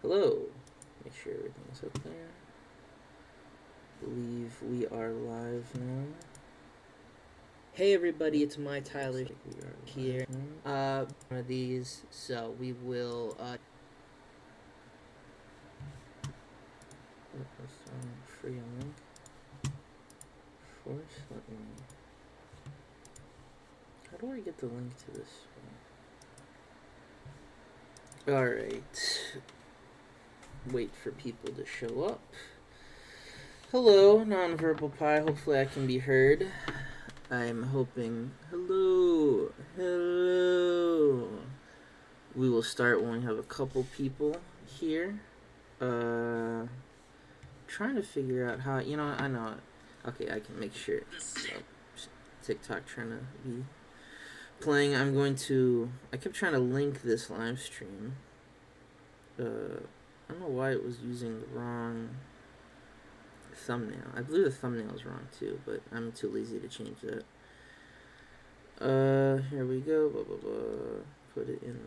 Hello. Make sure everything's up there. Believe we are live now. Hey everybody, it's my Tyler here. One of these, so we will free link. Force, let me. How do I get the link to this one? Alright. Wait for people to show up. Hello, Nonverbal Pie. Hopefully I can be heard. I'm hoping. Hello. Hello. We will start when we have a couple people here. Trying to figure out how. I know. Okay, I can make sure. TikTok trying to be playing. I'm going to. I kept trying to link this live stream. I don't know why it was using the wrong thumbnail. I believe the thumbnail is wrong too, but I'm too lazy to change that. Here we go. Blah, blah, blah. Put it in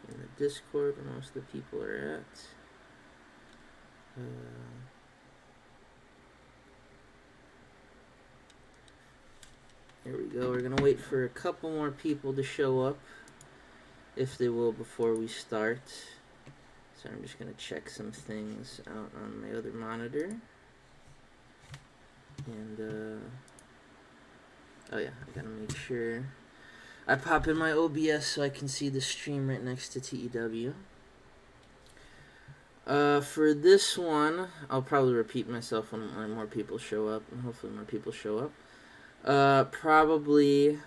the Discord where most of the people are at. Here we go. We're gonna wait for a couple more people to show up, if they will, before we start. So I'm just gonna check some things out on my other monitor. And oh yeah, I gotta make sure I pop in my OBS so I can see the stream right next to TEW. For this one, I'll probably repeat myself when more people show up, and hopefully more people show up. Probably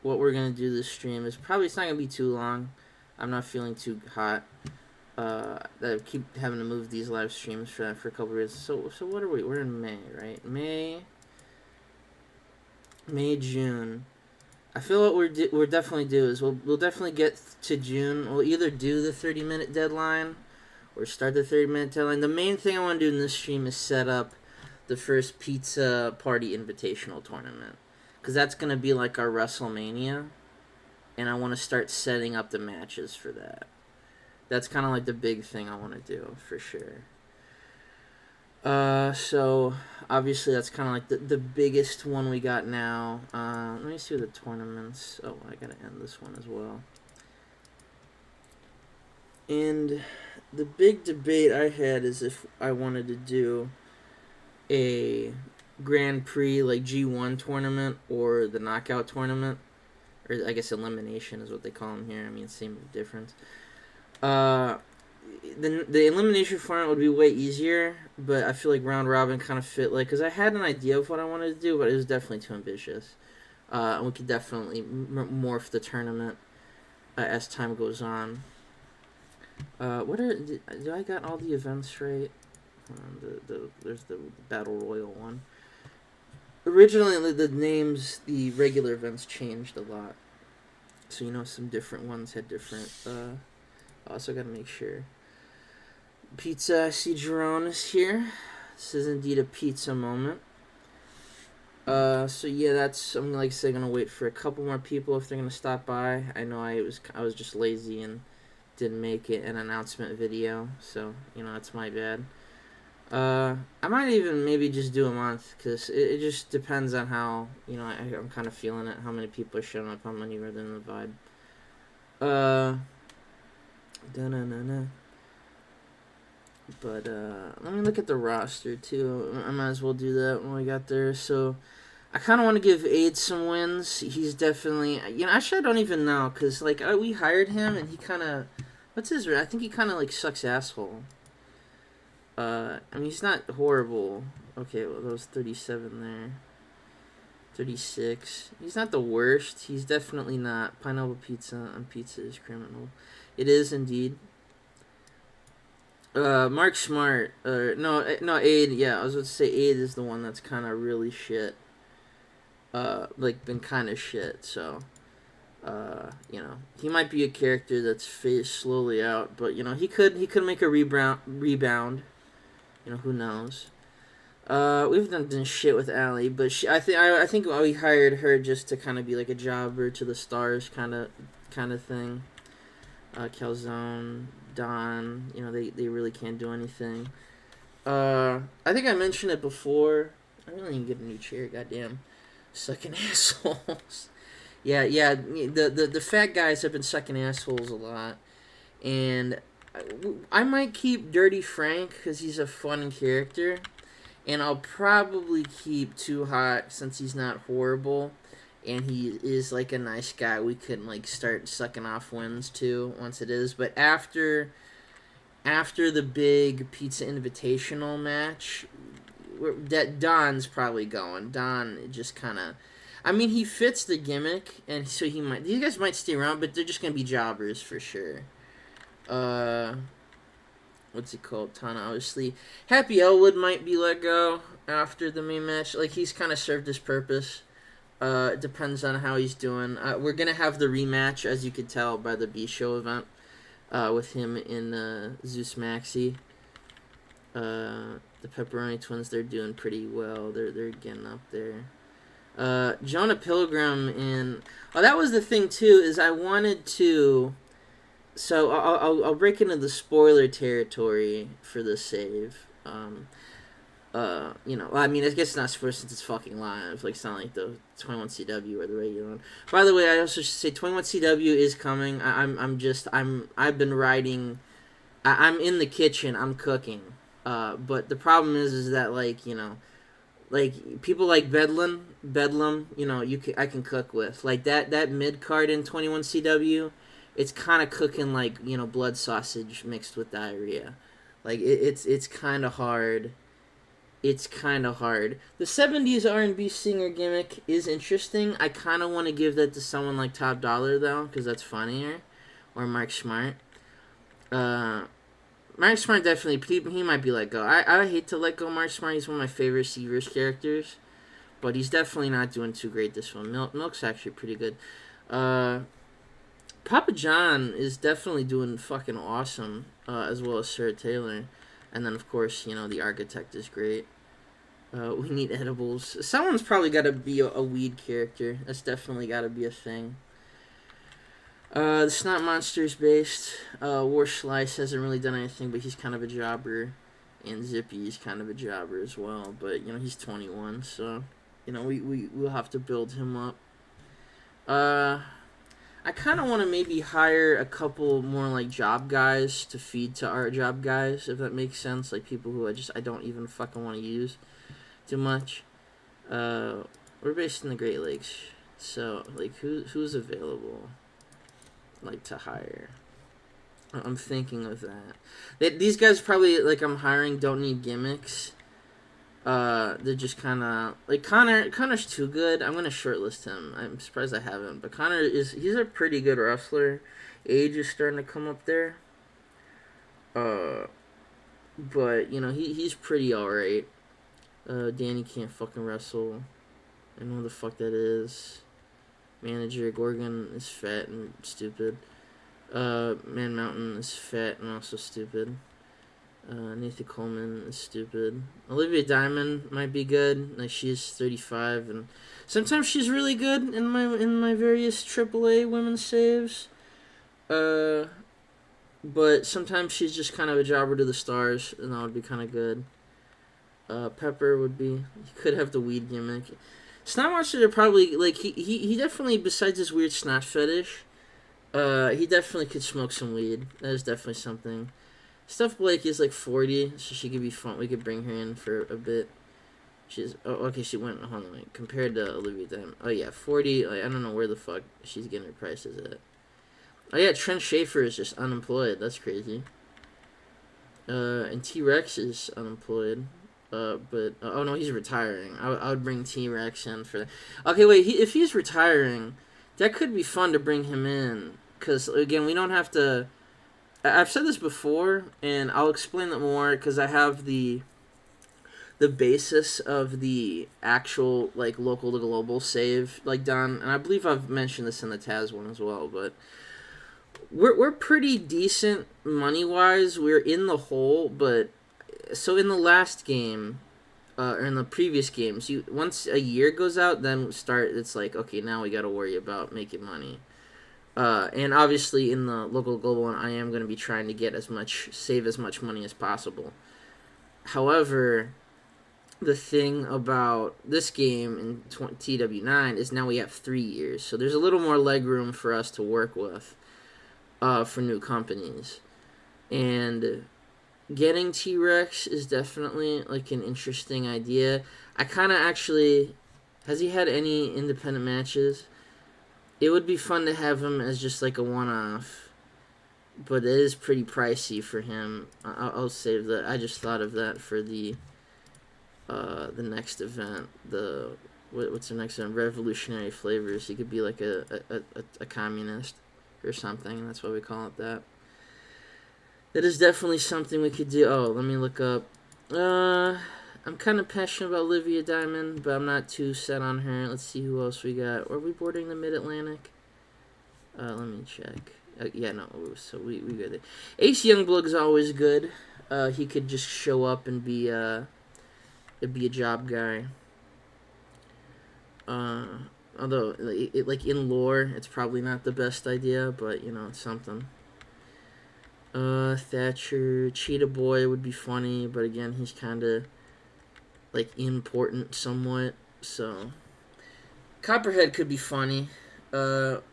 what we're gonna do this stream is it's not gonna be too long. I'm not feeling too hot. I keep having to move these live streams for a couple of reasons. So what are we? We're in May, right? May, June. I feel what we're definitely do is we'll definitely get to June. We'll either do the 30-minute deadline or start the 30-minute deadline. The main thing I want to do in this stream is set up the first pizza party invitational tournament, because that's gonna be like our WrestleMania, and I want to start setting up the matches for that. That's kind of like the big thing I want to do for sure. So obviously that's kind of like the biggest one we got now. Let me see the tournaments. Oh, I gotta end this one as well. And the big debate I had is if I wanted to do a Grand Prix like G1 tournament or the knockout tournament, or I guess elimination is what they call them here. I mean, same difference. The elimination format would be way easier, but I feel like round robin kind of fit, like, because I had an idea of what I wanted to do, but it was definitely too ambitious. And we could definitely morph the tournament as time goes on. Do I got all the events right? There's the Battle Royal one. Originally, the names, the regular events changed a lot. So, some different ones had different, I also gotta make sure. Pizza, I see Jerome is here. This is indeed a pizza moment. So yeah, I'm like I say, gonna wait for a couple more people if they're gonna stop by. I know I was just lazy and didn't make it an announcement video, so that's my bad. I might even maybe just do a month, because it just depends on how I'm kind of feeling it, how many people are showing up, how many are in the vibe. But let me look at the roster too. I might as well do that when we got there. So I kind of want to give Aid some wins. He's definitely, actually I don't even know, because like we hired him and he kind of, what's his? I think he kind of like sucks asshole. I mean, he's not horrible. Okay, well, those 37 there. 36. He's not the worst. He's definitely not. Pineapple pizza on pizza is criminal. It is indeed. Mark Smart. No, Aid. Yeah, I was about to say Aid is the one that's kind of really shit. Like been kind of shit. So, he might be a character that's phased slowly out, but he could make a rebound. Who knows? We've done shit with Allie, but I think we hired her just to kind of be like a jobber to the stars kind of thing. Calzone, Don. They really can't do anything. I think I mentioned it before. I really need to get a new chair. Goddamn, sucking assholes. Yeah. The fat guys have been sucking assholes a lot, and I might keep Dirty Frank because he's a fun character, and I'll probably keep Too Hot since he's not horrible, and he is like a nice guy. We can like start sucking off wins too once it is, but after the big Pizza Invitational match, that Don's probably going. Don just kind of, I mean, he fits the gimmick, and so he might. These guys might stay around, but they're just gonna be jobbers for sure. What's it called? Tana, obviously. Happy Elwood might be let go after the main match. Like, he's kind of served his purpose. It depends on how he's doing. We're gonna have the rematch, as you could tell by the B Show event, with him in Zeus Maxi. The Pepperoni Twins, they're doing pretty well. They're getting up there. Jonah Pilgrim and that was the thing too, is I wanted to. So I'll break into the spoiler territory for the save. I mean, I guess it's not spoiler since it's fucking live. Like, it's not like the 21CW or the regular one. By the way, I also should say 21CW is coming. I've been writing. I'm in the kitchen. I'm cooking. But the problem is that like people like Bedlam, I can cook with like that mid card in 21CW. It's kind of cooking like blood sausage mixed with diarrhea. Like it's kind of hard. It's kind of hard. The 70s R&B singer gimmick is interesting. I kind of want to give that to someone like Top Dollar though, because that's funnier, or Mark Smart. Mark Smart definitely, he might be let go. I hate to let go Mark Smart. He's one of my favorite C-Verse characters, but he's definitely not doing too great this one. Milk's actually pretty good. Papa John is definitely doing fucking awesome, as well as Sarah Taylor. And then, of course, the Architect is great. We need edibles. Someone's probably got to be a weed character. That's definitely got to be a thing. The Snot Monster's based. War Slice hasn't really done anything, but he's kind of a jobber. And Zippy is kind of a jobber as well. But, he's 21, so, we'll have to build him up. I kind of want to maybe hire a couple more, like, job guys to feed to our job guys, if that makes sense. Like, people who I don't even fucking want to use too much. We're based in the Great Lakes, so, like, who's available, like, to hire? I'm thinking of that. These guys probably, like, I'm hiring don't need gimmicks. They're just kind of like Connor's too good. I'm gonna shortlist him. I'm surprised I haven't, but he's a pretty good wrestler. Age is starting to come up there. But he's pretty alright. Danny can't fucking wrestle. I know who the fuck that is. Manager Gorgon is fat and stupid. Man Mountain is fat and also stupid. Nathan Coleman is stupid. Olivia Diamond might be good. Like, she's 35, and sometimes she's really good in my various AAA women's saves. But sometimes she's just kind of a jobber to the stars, and that would be kind of good. Pepper would be. He could have the weed gimmick. Snot Monsters are probably like he definitely, besides his weird snot fetish, he definitely could smoke some weed. That is definitely something. Steph Blake is like 40, so she could be fun. We could bring her in for a bit. She's okay. She went hold on. Wait, compared to Olivia Diamond. Oh yeah, 40. Like, I don't know where the fuck she's getting her prices at. Oh yeah, Trent Schaefer is just unemployed. That's crazy. And T-Rex is unemployed. But oh no, he's retiring. I would bring T-Rex in for that. Okay, wait. If he's retiring, that could be fun to bring him in. Cause again, we don't have to. I've said this before, and I'll explain it more because I have the basis of the actual like local to global save like done, and I believe I've mentioned this in the Taz one as well. But we're pretty decent money wise. We're in the hole, but so in the last game, or in the previous games, once a year goes out, then it's like okay, now we got to worry about making money. And obviously in the local global one, I am going to be trying to get save as much money as possible. However, the thing about this game in TW9 is now we have 3 years, so there's a little more leg room for us to work with for new companies. And getting T-Rex is definitely like an interesting idea. I kind of actually... Has he had any independent matches? It would be fun to have him as just like a one-off, but it is pretty pricey for him. I'll save that. I just thought of that for the next event. What's the next event? Revolutionary Flavors. He could be like a communist or something. That's why we call it that. That is definitely something we could do. Oh, let me look up. I'm kind of passionate about Olivia Diamond, but I'm not too set on her. Let's see who else we got. Are we boarding the Mid-Atlantic? Let me check. Yeah, no. So we got it. Ace Youngblood is always good. He could just show up and be a job guy. Although, like in lore, it's probably not the best idea, but you know, it's something. Thatcher, Cheetah Boy would be funny, but again, he's kind of like important somewhat. So Copperhead could be funny. We're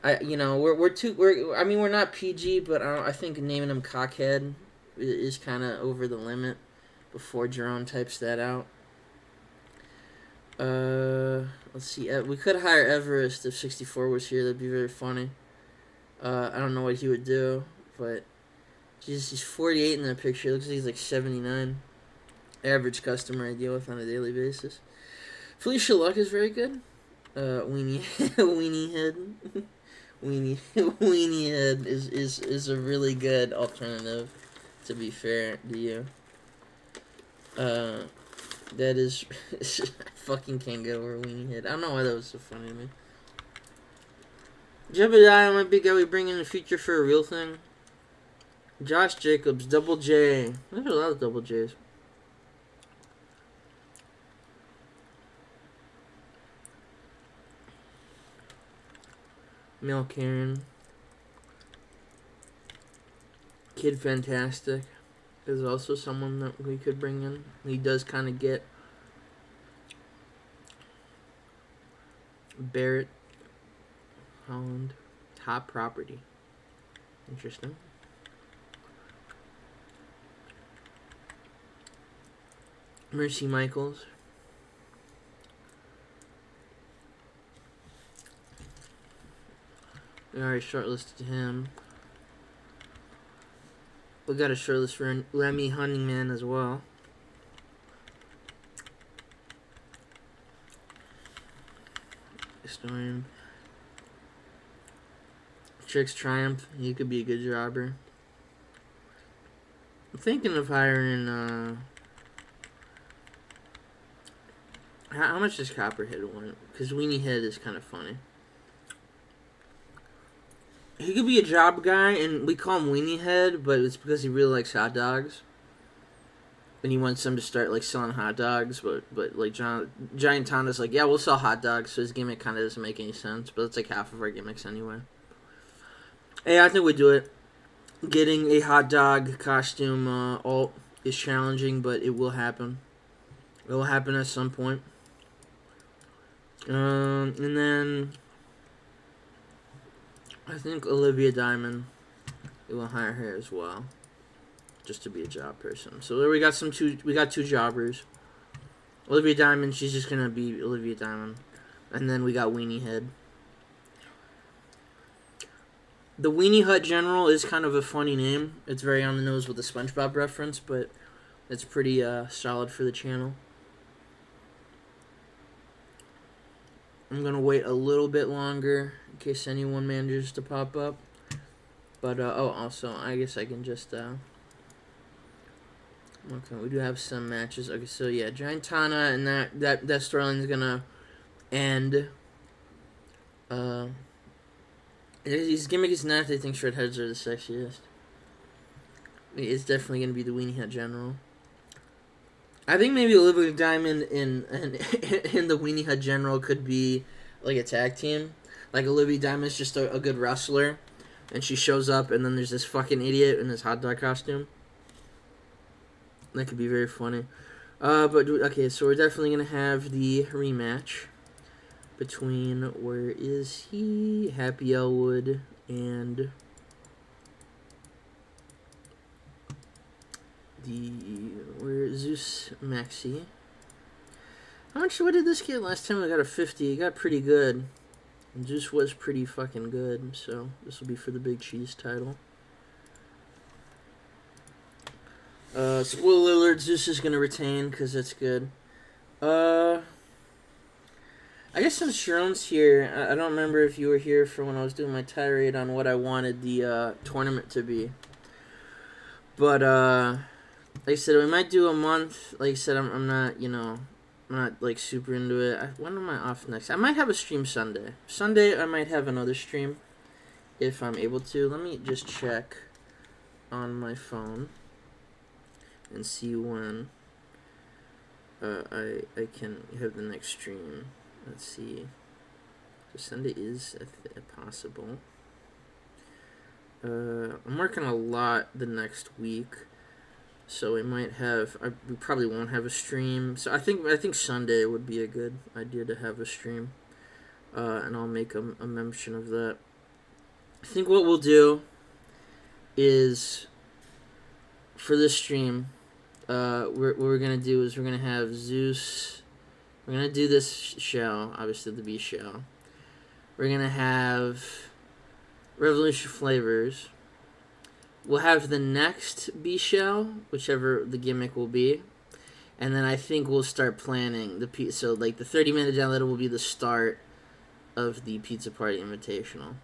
not PG, but I think naming him Cockhead is kind of over the limit before Jerome types that out. Let's see. We could hire Everest if 64 was here. That'd be very funny. I don't know what he would do, but he's 48 in that picture. It looks like he's like 79. Average customer I deal with on a daily basis. Felicia Luck is very good. Weenie Head. Weenie Head is a really good alternative, to be fair to you. That is... I fucking can't get over Weenie Head. I don't know why that was so funny to me. Jebediah might be guy we bring in the future for a real thing. Josh Jacobs, Double J. There's a lot of Double J's. Mel Karen. Kid Fantastic is also someone that we could bring in. He does kind of get Barrett Holland top property. Interesting. Mercy Michaels. We already shortlisted him. We got a shortlist for Lemmy Honeyman as well. Historian. Tricks Triumph. He could be a good jobber. I'm thinking of hiring, how much does Copperhead want? Because Weenie Head is kind of funny. He could be a job guy, and we call him Weenie Head, but it's because he really likes hot dogs. And he wants them to start, like, selling hot dogs, but like, Giant Tonda's like, yeah, we'll sell hot dogs, so his gimmick kind of doesn't make any sense, but it's like half of our gimmicks anyway. Hey, I think we do it. Getting a hot dog costume alt is challenging, but it will happen. It will happen at some point. And then I think Olivia Diamond, we will hire her as well, just to be a job person. So there we got two jobbers. Olivia Diamond, she's just gonna be Olivia Diamond, and then we got Weenie Head. The Weenie Hut General is kind of a funny name. It's very on the nose with the SpongeBob reference, but it's pretty solid for the channel. I'm going to wait a little bit longer in case anyone manages to pop up. But, also, I guess I can just, okay, we do have some matches. Okay, so, yeah, Giant Tana and that storyline is going to end. His gimmick is not that he thinks redheads are the sexiest. It's definitely going to be the Weenie Hut General. I think maybe Olivia Diamond in the Weenie Hut General could be like a tag team. Like Olivia Diamond's just a good wrestler, and she shows up, and then there's this fucking idiot in his hot dog costume. That could be very funny. But okay, so we're definitely gonna have the rematch between, where is he? Happy Elwood and where Zeus Maxi. What did this get last time? I got a 50. It got pretty good. And Zeus was pretty fucking good, so this will be for the Big Cheese title. Spoiler alert, Zeus is gonna retain, because that's good. I guess since Sharon's here, I don't remember if you were here for when I was doing my tirade on what I wanted the tournament to be. But, like I said, we might do a month. Like I said, I'm not, I'm not, like, super into it. When am I off next? I might have a stream Sunday. Sunday, I might have another stream, if I'm able to. Let me just check on my phone and see when I can have the next stream. Let's see. So Sunday is possible. I'm working a lot the next week, so we might have. We probably won't have a stream. So I think Sunday would be a good idea to have a stream, and I'll make a mention of that. I think what we'll do is, for this stream, what we're gonna do is we're gonna have Zeus. We're gonna do this show, obviously the B show. We're gonna have Revolution Flavors. We'll have the next B show, whichever the gimmick will be, and then I think we'll start planning the so like the 30-minute download will be the start of the Pizza Party Invitational.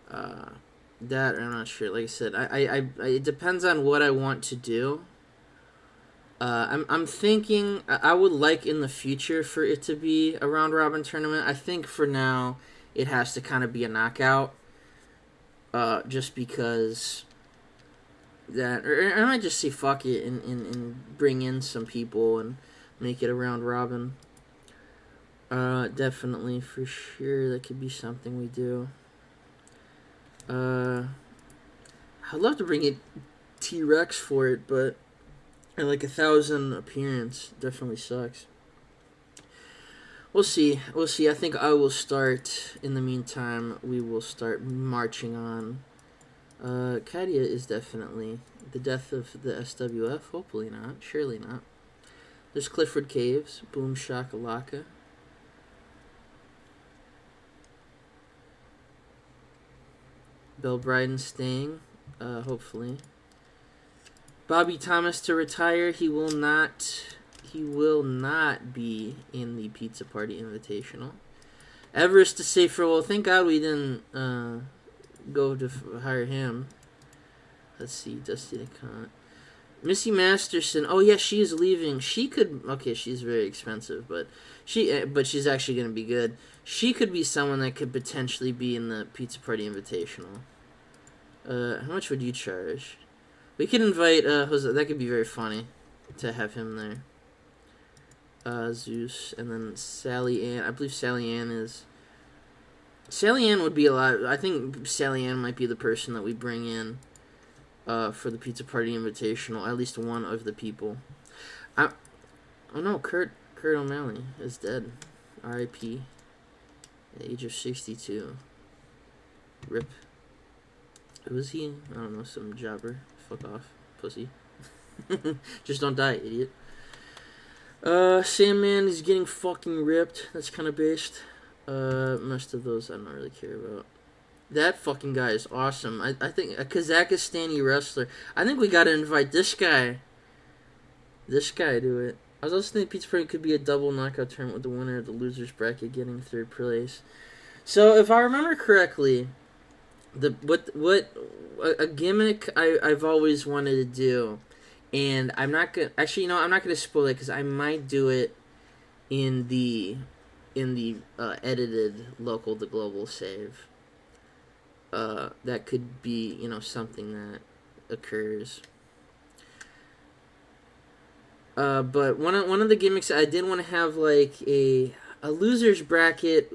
That I'm not sure. Like I said, I it depends on what I want to do. I'm thinking I would like in the future for it to be a round robin tournament. I think for now it has to kind of be a knockout. Just because that, or I might just say fuck it and bring in some people and make it a round robin. Definitely for sure that could be something we do. I'd love to bring in T-Rex for it, but like 1,000 appearance definitely sucks. We'll see. I think I will start. In the meantime, we will start marching on. Kadia is definitely the death of the SWF. Hopefully not. Surely not. There's Clifford Caves. Boom Shakalaka. Bell Bryden staying. Hopefully. Bobby Thomas to retire. He will not be in the Pizza Party Invitational. Everest to say farewell. Thank God we didn't go to hire him. Let's see. Dusty DeCont. Missy Masterson. Oh yeah, she is leaving. She could. Okay, she's very expensive, but she's actually gonna be good. She could be someone that could potentially be in the Pizza Party Invitational. How much would you charge? We could invite Jose. That could be very funny to have him there. Zeus, and then Sally Ann. I believe Sally Ann would be a lot. I think Sally Ann might be the person that we bring in for the Pizza Party Invitational. At least one of the people. Oh no, Kurt O'Malley is dead. R.I.P. At the age of 62. RIP. Who is he? I don't know, some jobber. Fuck off, pussy. Just don't die, idiot. Sandman is getting fucking ripped. That's kind of based. Most of those I don't really care about. That fucking guy is awesome. I think a Kazakhstani wrestler. I think we gotta invite this guy. This guy to it. I was also thinking Pizza Party could be a double knockout tournament with the winner of the losers bracket getting third place. So if I remember correctly, a gimmick I've always wanted to do. And I'm not gonna I'm not gonna spoil it because I might do it in the edited local to global save. That could be something that occurs. But one of the gimmicks I did want to have like a losers bracket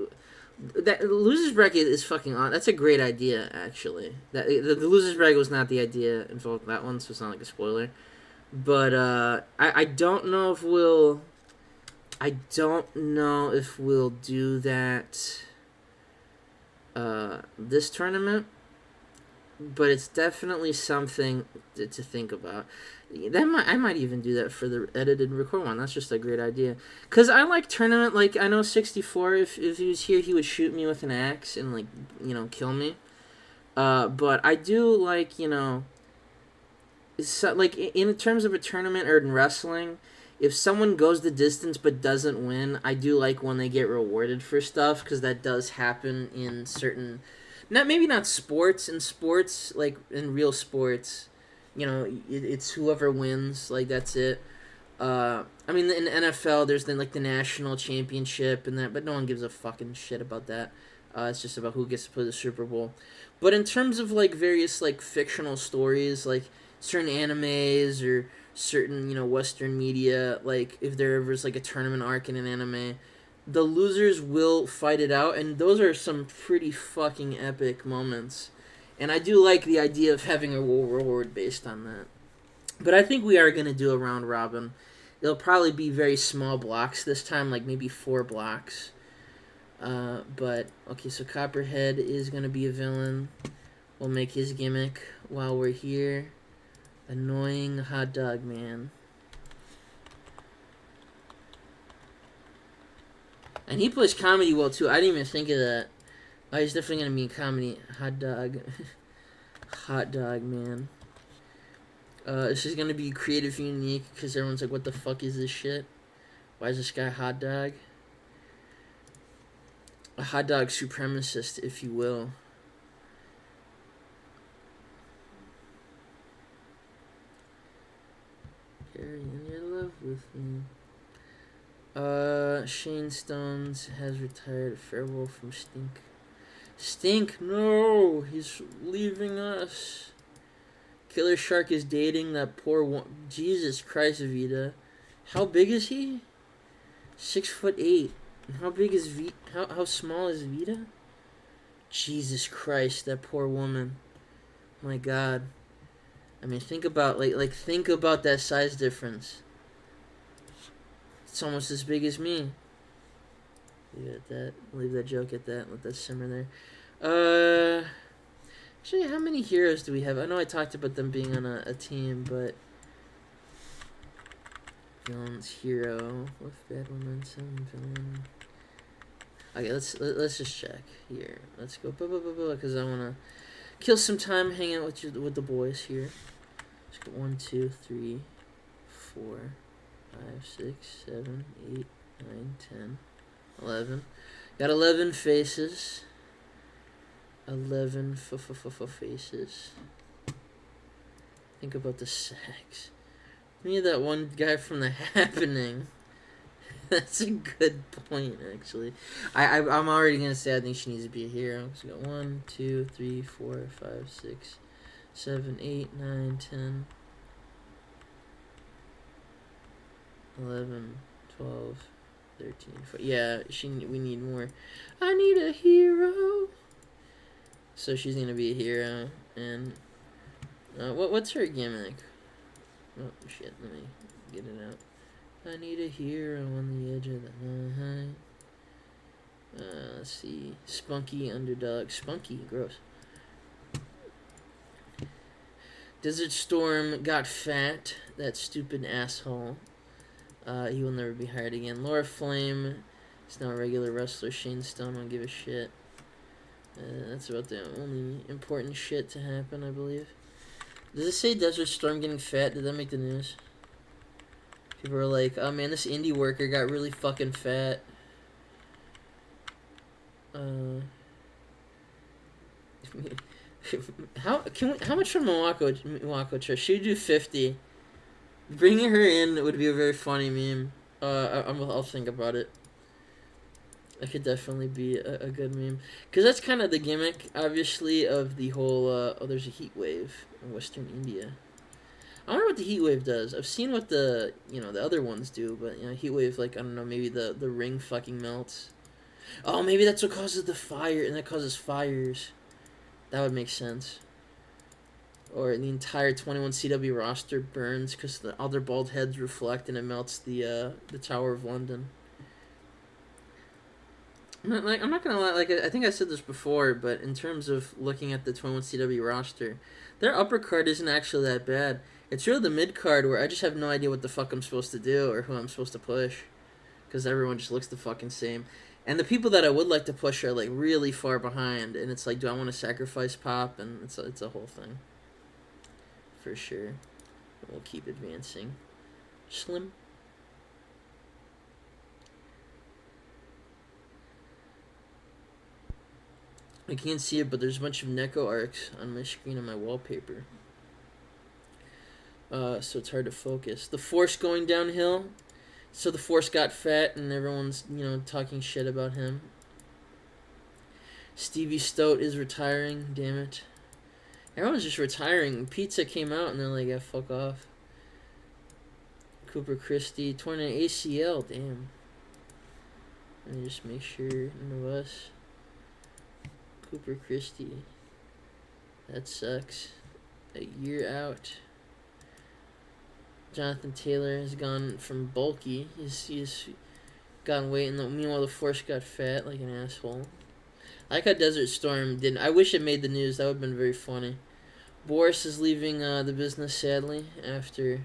That losers bracket is fucking on. That's a great idea, actually. That the losers bracket was not the idea involved in that one, so it's not like a spoiler. But I don't know if we'll. I don't know if we'll do that. This tournament, but it's definitely something to think about. I might even do that for the edited record one. That's just a great idea. Cause I like tournament. Like I know 64. If he was here, he would shoot me with an axe and like kill me. But I do like so, like in terms of a tournament or in wrestling, if someone goes the distance but doesn't win, I do like when they get rewarded for stuff because that does happen in certain, maybe not sports. In sports, like in real sports, it's whoever wins. Like that's it. I mean, in the NFL, there's then like the national championship and that, but no one gives a fucking shit about that. It's just about who gets to play the Super Bowl. But in terms of like various like fictional stories, like certain animes or certain Western media, like if there ever is like a tournament arc in an anime, the losers will fight it out, and those are some pretty fucking epic moments. And I do like the idea of having a reward based on that. But I think we are gonna do a round robin. It'll probably be very small blocks this time, like maybe 4 blocks. But okay, so Copperhead is gonna be a villain. We'll make his gimmick while we're here. Annoying hot dog man. And he plays comedy well too. I didn't even think of that. Oh, he's definitely gonna be in comedy. Hot dog. Hot dog man. This is gonna be creative and unique because everyone's like, what the fuck is this shit? Why is this guy hot dog? A hot dog supremacist, if you will. Carry in your love with me. Shane Stones has retired. Farewell from Stink. Stink, no! He's leaving us. Killer Shark is dating that poor one. Jesus Christ, Vita. How big is he? 6'8". How big is How small is Vita? Jesus Christ, that poor woman. My God. I mean, think about think about that size difference. It's almost as big as me. Leave that joke at that. Let that simmer there. Actually, how many heroes do we have? I know I talked about them being on a team, but villains, hero with bad momentum, villain. Okay, let's just check here. Let's go because I wanna kill some time hanging out with the boys here. Let's go 1, 2, 3, 4, 5, 6, 7, 8, 9, 10, 11. Got 11 faces. 11 faces. Think about the sex. We need that one guy from The Happening. That's a good point, actually. I'm already gonna say I think she needs to be a hero. So we got 1, 2, 3, 4, 5, 6, 7, 8, 9, 10, 11, 12, 13, 14. Yeah, we need more. I need a hero. So she's gonna be a hero, and what's her gimmick? Oh shit! Let me get it out. I need a hero on the edge of the night. Let's see. Spunky underdog. Spunky, gross. Desert Storm got fat. That stupid asshole. He will never be hired again. Laura Flame is now a regular wrestler. Shane Stone won't give a shit. That's about the only important shit to happen, I believe. Does it say Desert Storm getting fat? Did that make the news? People are like, oh man, this indie worker got really fucking fat. How much from Milwaukee Church? Should we do 50? Bringing her in would be a very funny meme. I'll think about it. That could definitely be a good meme. Because that's kind of the gimmick, obviously, of the whole, there's a heat wave in Western India. I wonder what the heat wave does. I've seen what the other ones do, but, heat wave, like, I don't know, maybe the ring fucking melts. Oh, maybe that's what causes the fire, and that causes fires. That would make sense. Or the entire 21 CW roster burns because the other bald heads reflect and it melts the Tower of London. I'm not gonna lie. Like I think I said this before, but in terms of looking at the 21 CW roster, their upper card isn't actually that bad. It's really the mid card where I just have no idea what the fuck I'm supposed to do or who I'm supposed to push, because everyone just looks the fucking same. And the people that I would like to push are like really far behind, and it's like, do I want to sacrifice Pop? And it's a whole thing. For sure, we'll keep advancing. Slim. I can't see it, but there's a bunch of Neko arcs on my screen on my wallpaper. So it's hard to focus. The Force going downhill. So the Force got fat and everyone's, talking shit about him. Stevie Stoat is retiring, damn it. Everyone's just retiring. Pizza came out and they're like, yeah, fuck off. Cooper Christie, torn an ACL, damn. Let me just make sure, none of us. Cooper Christie. That sucks. A year out. Jonathan Taylor has gone from bulky. He's gotten weight, and meanwhile the Force got fat like an asshole. I like how Desert Storm didn't. I wish it made the news. That would have been very funny. Boris is leaving the business, sadly, after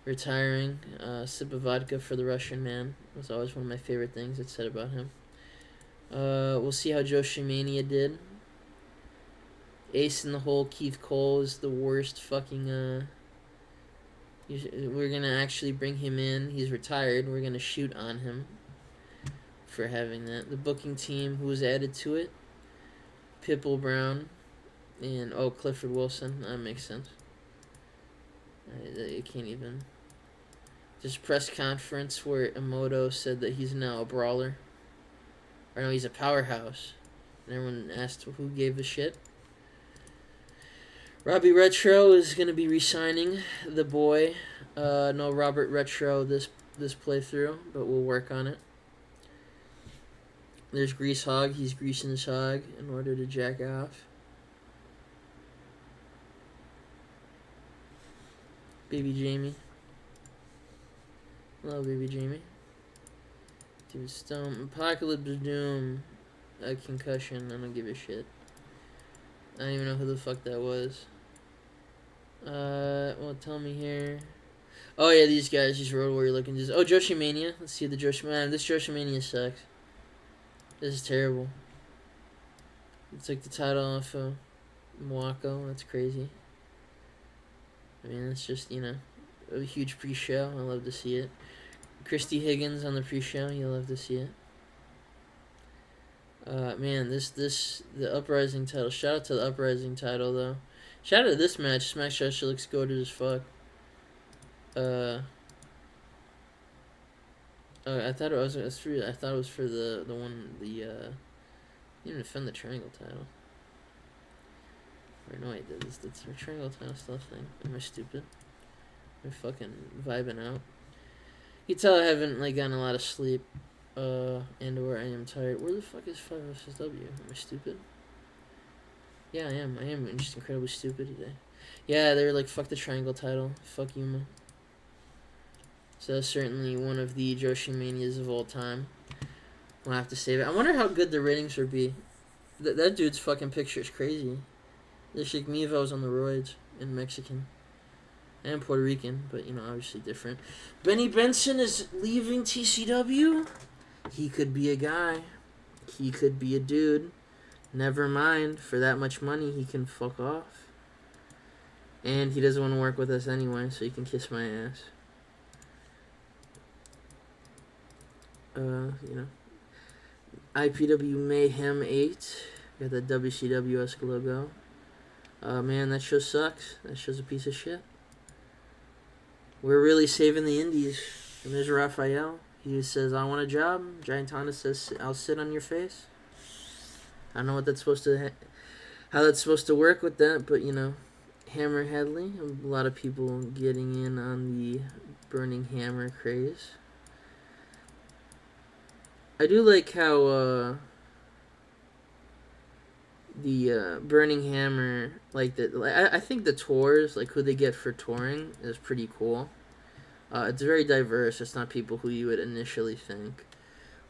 retiring. Sip of vodka for the Russian man was always one of my favorite things it said about him. We'll see how Joshi Mania did. Ace in the hole, Keith Cole is the worst fucking... We're going to actually bring him in. He's retired. We're going to shoot on him for having that. The booking team, who was added to it, Pitbull Brown, and, Clifford Wilson. That makes sense. I can't even... Just press conference where Emoto said that he's now a brawler. Or no, he's a powerhouse. And everyone asked who gave a shit. Robbie Retro is going to be re-signing the boy. No Robert Retro this playthrough, but we'll work on it. There's Grease Hog. He's greasing his hog in order to jack off. Baby Jamie. Hello, Baby Jamie. Dude, Stone. Apocalypse Doom. A concussion. I don't give a shit. I don't even know who the fuck that was. Well, tell me here. Oh, yeah, these guys, these Road Warrior looking. Joshi Mania. Let's see the Joshi Mania. This Joshi Mania sucks. This is terrible. It's like the title off of Mwako. That's crazy. I mean, it's just, a huge pre-show. I love to see it. Christy Higgins on the pre-show. You love to see it. Man, the Uprising title. Shout out to the Uprising title, though. Shout out to this match. This match actually looks goated as fuck. I thought it was. I thought it was for the one. You didn't defend the triangle title. Or no, I did. Is the triangle title still a thing? Am I stupid? I'm fucking vibing out. You can tell I haven't gotten a lot of sleep. And or I am tired. Where the fuck is 5 vs W? Am I stupid? Yeah, I am. I am just incredibly stupid today. Yeah, they were like, fuck the triangle title. Fuck Yuma. So that's certainly one of the Joshi Manias of all time. We'll have to save it. I wonder how good the ratings would be. That dude's fucking picture is crazy. The Sheikh Mevo's on the roids in Mexican. And Puerto Rican, but, obviously different. Benny Benson is leaving TCW. He could be a guy. He could be a dude. Never mind. For that much money, he can fuck off. And he doesn't want to work with us anyway, so he can kiss my ass. IPW Mayhem 8. Got that WCW-esque logo. Man, that show sucks. That show's a piece of shit. We're really saving the indies. And there's Raphael. He says, I want a job. Giant Honda says, I'll sit on your face. I don't know what that's supposed to... how that's supposed to work with that, but, Hammer Headley. A lot of people getting in on the Burning Hammer craze. I do like how the Burning Hammer, like I think the tours, like who they get for touring, is pretty cool. It's very diverse. It's not people who you would initially think.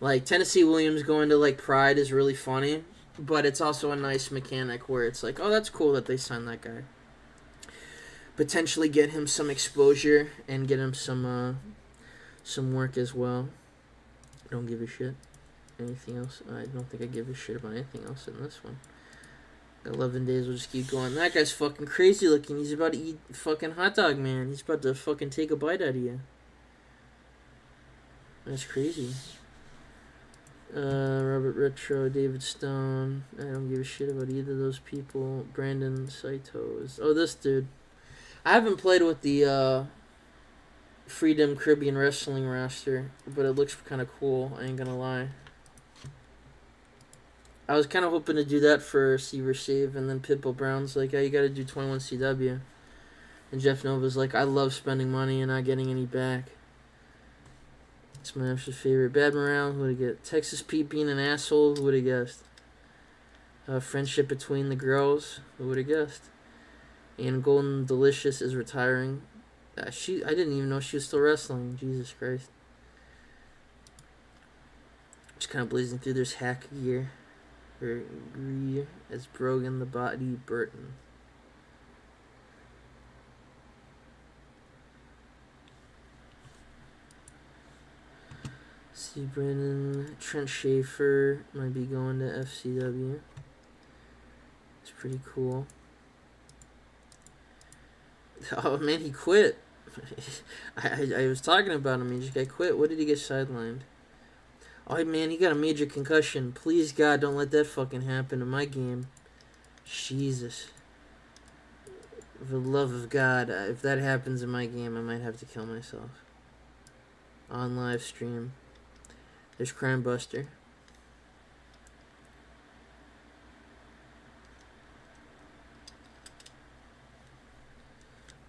Like Tennessee Williams going to like Pride is really funny, but it's also a nice mechanic where it's like, oh, that's cool that they signed that guy. Potentially get him some exposure and get him some work as well. I don't give a shit. Anything else? I don't think I give a shit about anything else in this one. 11 days, we'll just keep going. That guy's fucking crazy looking. He's about to eat fucking hot dog, man. He's about to fucking take a bite out of you. That's crazy. Robert Retro, David Stone. I don't give a shit about either of those people. Brandon Saito is... Oh, this dude. I haven't played with the Freedom Caribbean Wrestling roster, but it looks kind of cool. I ain't gonna lie. I was kind of hoping to do that for C-Verse Save, and then Pitbull Brown's like, oh, you gotta do 21 CW. And Jeff Nova's like, I love spending money and not getting any back. It's my absolute favorite. Bad Morale, who would have guessed? Texas Pete being an asshole, who would have guessed? Friendship between the girls, who would have guessed? And Golden Delicious is retiring. I didn't even know she was still wrestling. Jesus Christ. Just kind of blazing through. There's Hack Gear. As Brogan the Body Burton. See, Brandon Trent Schaefer might be going to FCW. It's pretty cool. Oh man, he quit. I was talking about him. He just got quit. What did he get sidelined? Oh man, he got a major concussion. Please God, don't let that fucking happen in my game. Jesus. For the love of God, if that happens in my game, I might have to kill myself. On live stream. There's Crime Buster.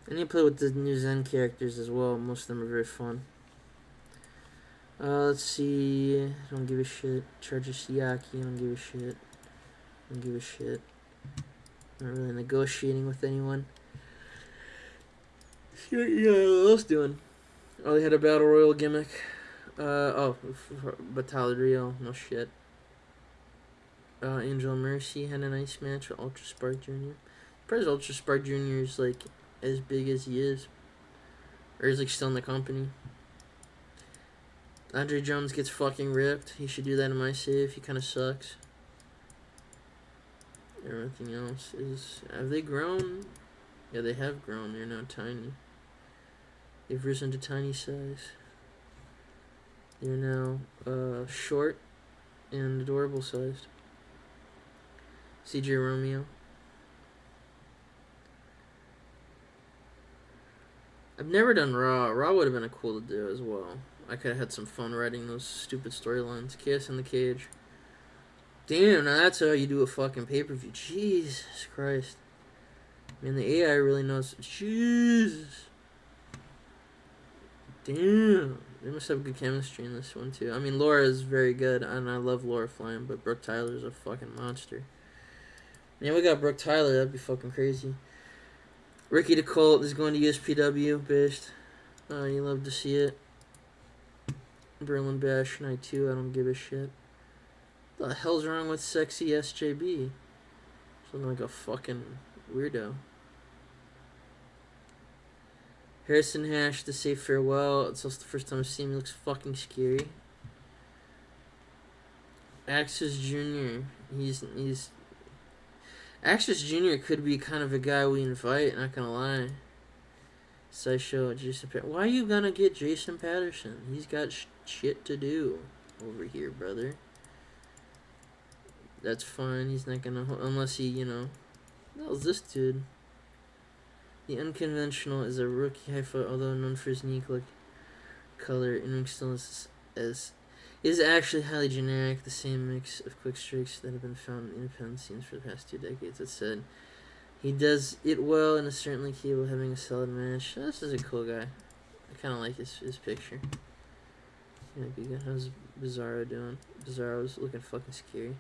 I need to play with the new Zen characters as well. Most of them are very fun. Let's see. I don't give a shit. Charger Siaki. I don't give a shit. I don't give a shit. Not really negotiating with anyone. See what else doing? Oh, they had a Battle Royal gimmick. Battalion. No shit. Angel Mercy had a nice match with Ultra Spark Jr. I'm surprised Ultra Spark Jr. is like as big as he is. Or is like still in the company. Andre Jones gets fucking ripped. He should do that in my save. He kind of sucks. Everything else is... Have they grown? Yeah, they have grown. They're now tiny. They've risen to tiny size. They're now short and adorable sized. CJ Romeo. I've never done Raw. Raw would have been cool to do as well. I could have had some fun writing those stupid storylines. Chaos in the Cage. Damn, now that's how you do a fucking pay-per-view. Jesus Christ. Man, the AI really knows. Jesus. Damn. They must have good chemistry in this one, too. I mean, Laura is very good, and I love Laura Flame, but Brooke Tyler's a fucking monster. Man, we got Brooke Tyler. That'd be fucking crazy. Ricky the Colt is going to USPW, based. You love to see it. Berlin Bash Night 2, I don't give a shit. What the hell's wrong with sexy SJB? Something like a fucking weirdo. Harrison Hash to say farewell. It's also the first time I've seen him. He looks fucking scary. Axis Jr. He's Axis Jr. could be kind of a guy we invite, not gonna lie. Sideshow Jason Patterson. Why are you gonna get Jason Patterson? He's got shit to do over here, brother. That's fine. He's not gonna... Unless he, you know... What the hell is this dude? The Unconventional is a rookie high-foot, although known for his unique look, color. In-ring still is actually highly generic. The same mix of quick strikes that have been found in independent scenes for the past 2 decades. That said, he does it well and is certainly capable of having a solid match. This is a cool guy. I kind of like his picture. Gonna be good. How's Bizarro doing? Bizarro's looking fucking scary.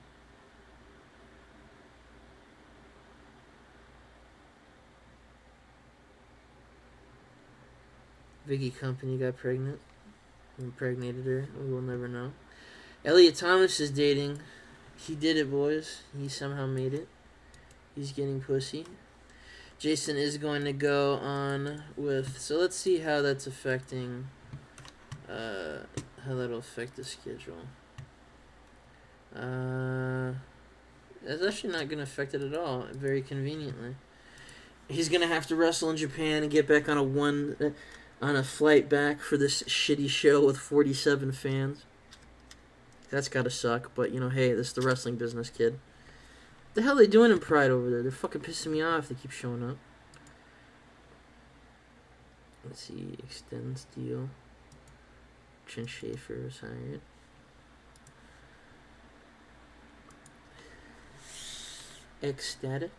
Vicky Company got pregnant. Impregnated her. We will never know. Elliot Thomas is dating. He did it, boys. He somehow made it. He's getting pussy. Jason is going to go on with... So let's see how that's affecting... how that'll affect the schedule. That's actually not going to affect it at all. Very conveniently. He's going to have to wrestle in Japan and get back on a flight back for this shitty show with 47 fans. That's gotta suck, but you know, hey, this is the wrestling business, kid. What the hell are they doing in Pride over there? They're fucking pissing me off. They keep showing up. Let's see, extends deal. Chin Schaefer is hired. Ecstatic.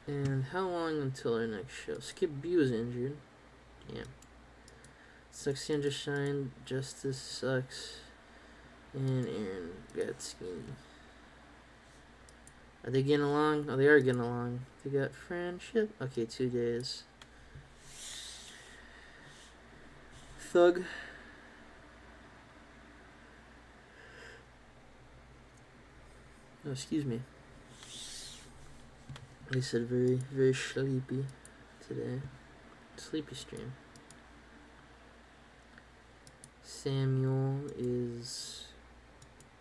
And how long until our next show? Skip B was injured. Yeah. Sucks Sandra Shine. Justice sucks. And Aaron Gatsky. Are they getting along? Oh, they are getting along. They got friendship. Okay, 2 days. Thug. Oh, excuse me. They said very, very sleepy today. Sleepy stream. Samuel is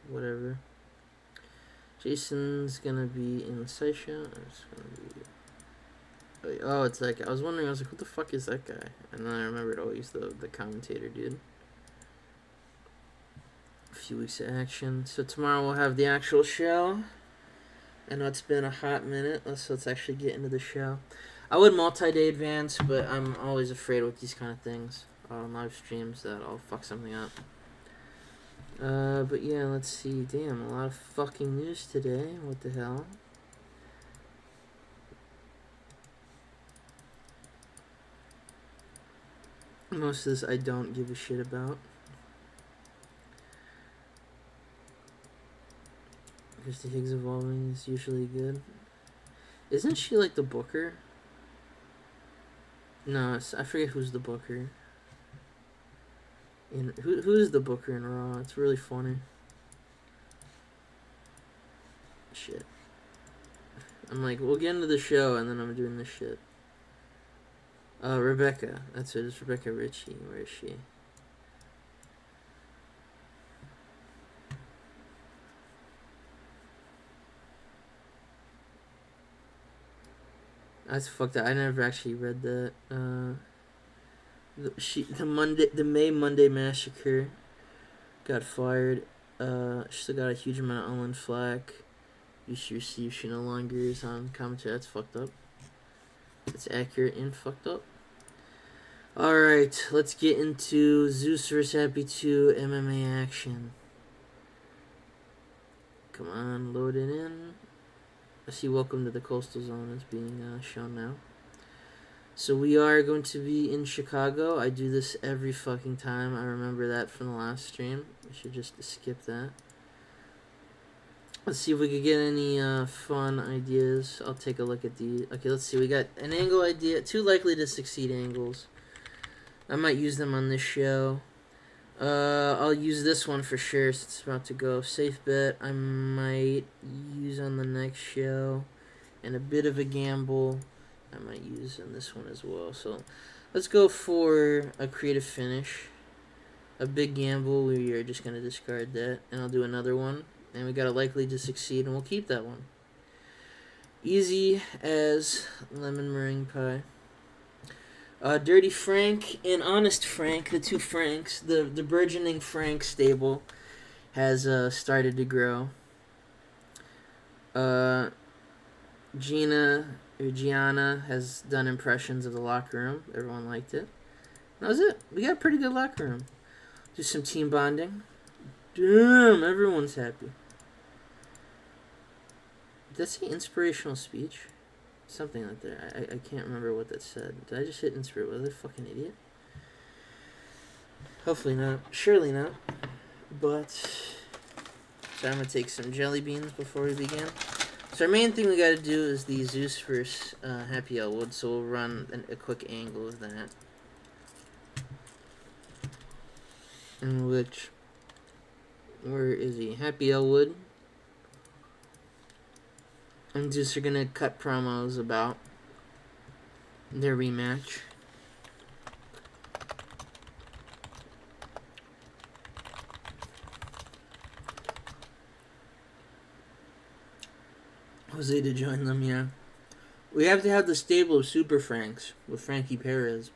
whatever. Jason's gonna be in the sideshow. It's gonna be... Oh, it's that guy. I was wondering, I was like, who the fuck is that guy? And then I remembered, oh, he's the commentator dude. A few weeks of action. So tomorrow we'll have the actual show. I know it's been a hot minute, so let's actually get into the show. I would multi-day advance, but I'm always afraid with these kind of things on live streams that I'll fuck something up. But yeah, let's see. Damn, a lot of fucking news today. What the hell? Most of this I don't give a shit about. Christy Higgs evolving is usually good. Isn't she like the booker? No, I forget who's the booker. Who's the booker in Raw? It's really funny. Shit. I'm like, we'll get into the show and then I'm doing this shit. Rebecca. That's it. It's Rebecca Ritchie. Where is she? That's fucked up. I never actually read that. The May Monday Massacre got fired. She still got a huge amount of online flack. Used to receive. She no longer is on commentary. That's fucked up. That's accurate and fucked up. Alright, let's get into Zeus vs. Happy 2 MMA action. Come on, load it in. I see Welcome to the Coastal Zone is being shown now. So we are going to be in Chicago. I do this every fucking time. I remember that from the last stream. I should just skip that. Let's see if we could get any fun ideas. I'll take a look at the... Okay, let's see. We got an angle idea. 2 likely to succeed angles. I might use them on this show. I'll use this one for sure since it's about to go. Safe bet I might use on the next show. And a bit of a gamble I might use on this one as well. So let's go for a creative finish. A big gamble, we are just going to discard that. And I'll do another one. And we got a likely to succeed and we'll keep that one. Easy as lemon meringue pie. Dirty Frank and Honest Frank, the 2 Franks, the burgeoning Frank stable has started to grow. Gianna has done impressions of the locker room. Everyone liked it. That was it. We got a pretty good locker room. Do some team bonding. Damn, everyone's happy. Did that say inspirational speech? Something like that. I can't remember what that said. Did I just hit inspire? Was I a fucking idiot? Hopefully not. Surely not. But so I'm gonna take some jelly beans before we begin. So our main thing we gotta do is the Zeus versus Happy Elwood. So we'll run a quick angle of that, in which, where is he? Happy Elwood and Zeus are gonna cut promos about their rematch. Jose to join them, yeah. We have to have the stable of Super Franks with Frankie Perez.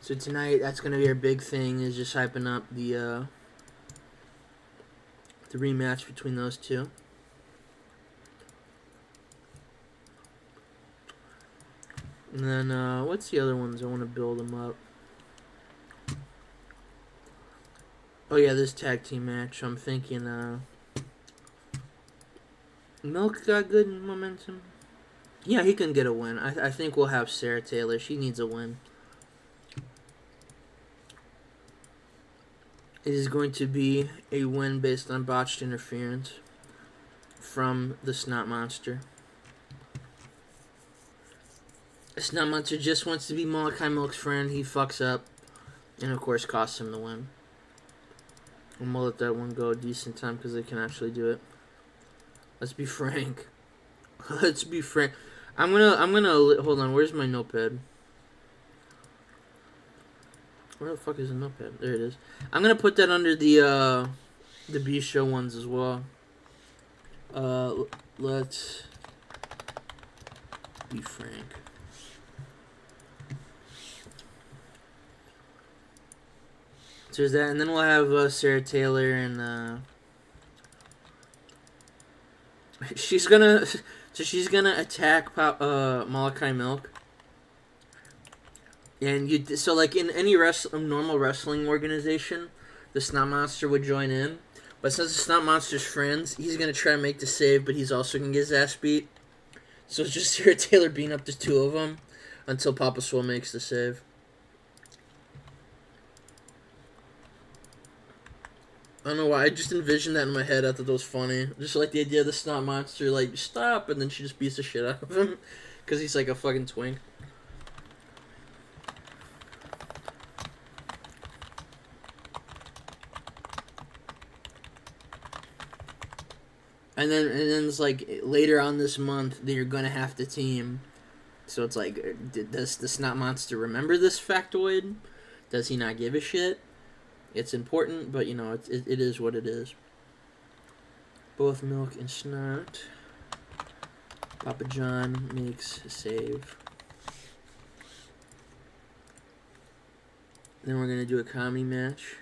So tonight, that's gonna be our big thing, is just hyping up the rematch between those two. And then, what's the other ones? I want to build them up. Oh yeah, this tag team match. I'm thinking, Milk got good momentum. Yeah, he can get a win. I think we'll have Sarah Taylor. She needs a win. It is going to be a win based on botched interference from the Snot Monster. The Snot Monster just wants to be Malachi Milk's friend. He fucks up, and of course costs him the win. And we'll let that one go a decent time because they can actually do it. Let's be frank. Let's be frank. I'm gonna hold on. Where's my notepad? Where the fuck is the notepad? There it is. I'm gonna put that under the B show ones as well. Let's be frank. So there's that, and then we'll have Sarah Taylor and she's gonna attack Malachi Milk. And so like in any normal wrestling organization, the Snot Monster would join in. But since the Snot Monster's friends, he's gonna try to make the save, but he's also gonna get his ass beat. So it's just Sarah Taylor beating up the two of them until Papa Swole makes the save. I don't know why, I just envisioned that in my head. I thought that was funny. Just like the idea of the Snot Monster, like, stop, and then she just beats the shit out of him. Because he's like a fucking twink. And then it's like, later on this month, they're gonna have to team. So it's like, does the Snot Monster remember this factoid? Does he not give a shit? It's important, but, you know, it is what it is. Both Milk and Snot. Papa John makes a save. Then we're going to do a comedy match.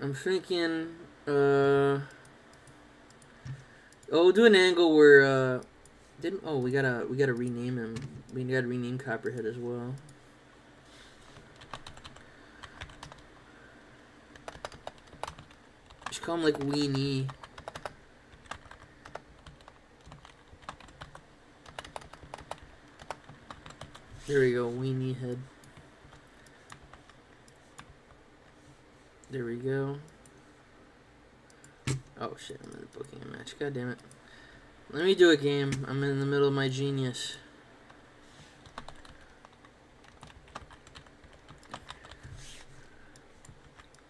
I'm thinking, we'll do an angle where, we gotta rename him. We gotta rename Copperhead as well. Just call him like Weenie. There we go, Weenie Head. There we go. Oh shit, I'm in the booking a match. God damn it. Let me do a game. I'm in the middle of my genius.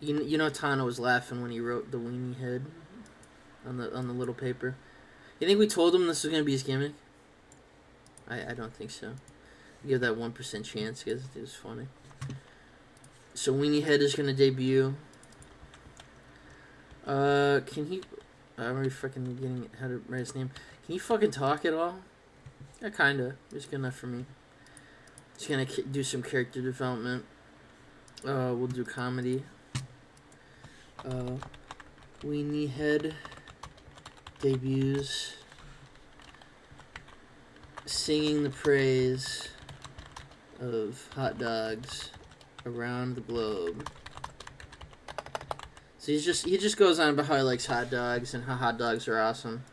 You know Tana was laughing when he wrote the Weenie Head on the little paper. You think we told him this was gonna be his gimmick? I don't think so. Give that 1% chance because it was funny. So Weenie Head is gonna debut. Can he? I'm already fucking getting how to write his name. Can you fucking talk at all? Yeah, kinda. It's good enough for me. Just gonna do some character development. We'll do comedy. Weenie Head debuts singing the praise of hot dogs around the globe. So he just goes on about how he likes hot dogs and how hot dogs are awesome.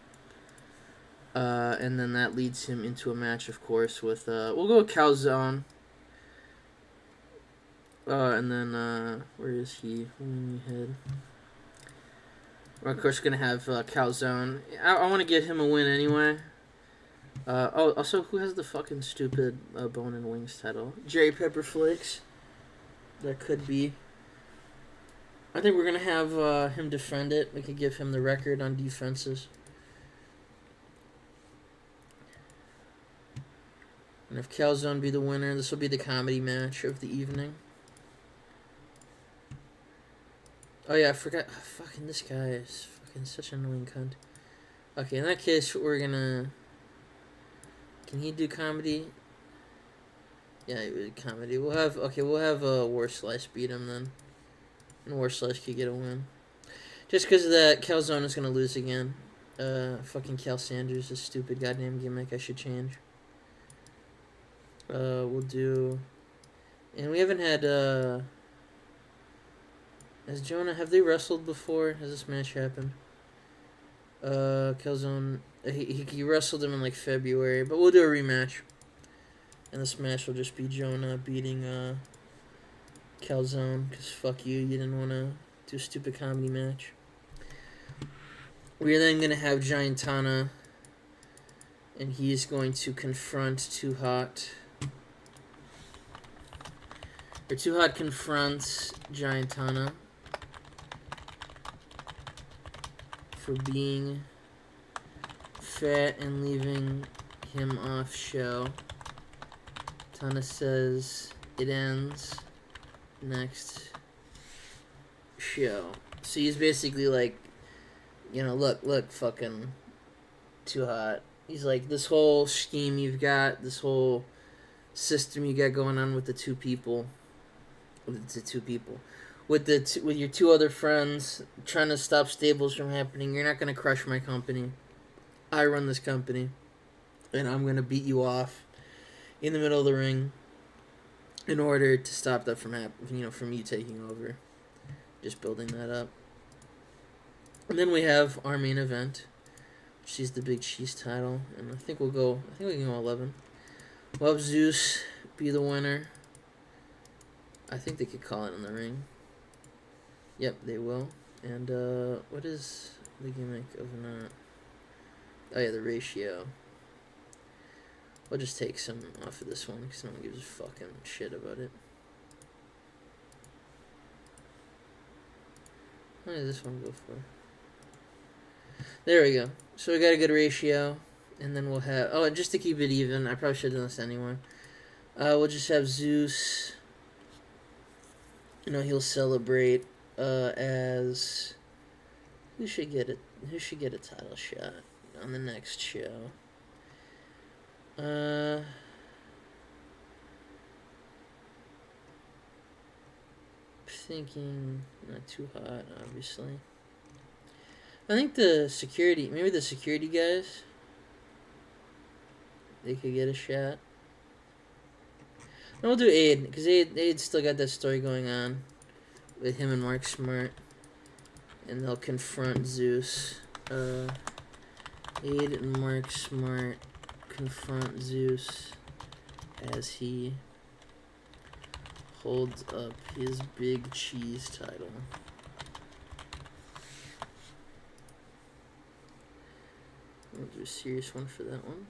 And then that leads him into a match, of course, with we'll go with Calzone. And then where is he? Head. We're of course gonna have Calzone. I want to get him a win anyway. Also, who has the fucking stupid Bone and Wings title? Jerry Pepperflakes. That could be. I think we're gonna have him defend it. We could give him the record on defenses. And if Calzone be the winner, this will be the comedy match of the evening. Oh yeah, I forgot. Oh, fucking this guy is fucking such an annoying cunt. Okay, in that case, we're gonna. Can he do comedy? Yeah, he would comedy. We'll have War Slice beat him then, and War Slice could get a win. Just because of that, Calzone is gonna lose again. Fucking Cal Sanders, this stupid goddamn gimmick. I should change. We'll do, and we haven't had. Has Jonah, have they wrestled before? Has this match happened? Calzone, he wrestled him in like February, but we'll do a rematch. And this match will just be Jonah beating Calzone, because fuck you, you didn't want to do a stupid comedy match. We're then going to have Giantana, and he's going to confront Too Hot. Or Too Hot confronts Giantana for being fat and leaving him off show. Tana says it ends next show. So he's basically like, look, fucking Too Hot. He's like, this whole scheme you've got, this whole system you got going on with the two people, with your two other friends trying to stop stables from happening. You're not gonna crush my company. I run this company, and I'm gonna beat you off in the middle of the ring in order to stop that from happening. From you taking over. Just building that up. And then we have our main event, which is the Big Cheese title, and I think we can go 11. We'll have Zeus be the winner. I think they could call it in the ring. Yep, they will. And what is the gimmick of not? Oh yeah, the ratio. We'll just take some off of this one because no one gives a fucking shit about it. What does this one go for? There we go. So we got a good ratio. And then we'll have... Oh, and just to keep it even, I probably should have done this anyway. We'll just have Zeus... he'll celebrate as... Who should get a title shot on the next show? Thinking not Too Hot, obviously. I think maybe the security guys, they could get a shot. No, we'll do Aid, because Aid still got that story going on with him and Mark Smart, and they'll confront Zeus. Aid and Mark Smart confront Zeus as he holds up his Big Cheese title. We'll do a serious one for that one.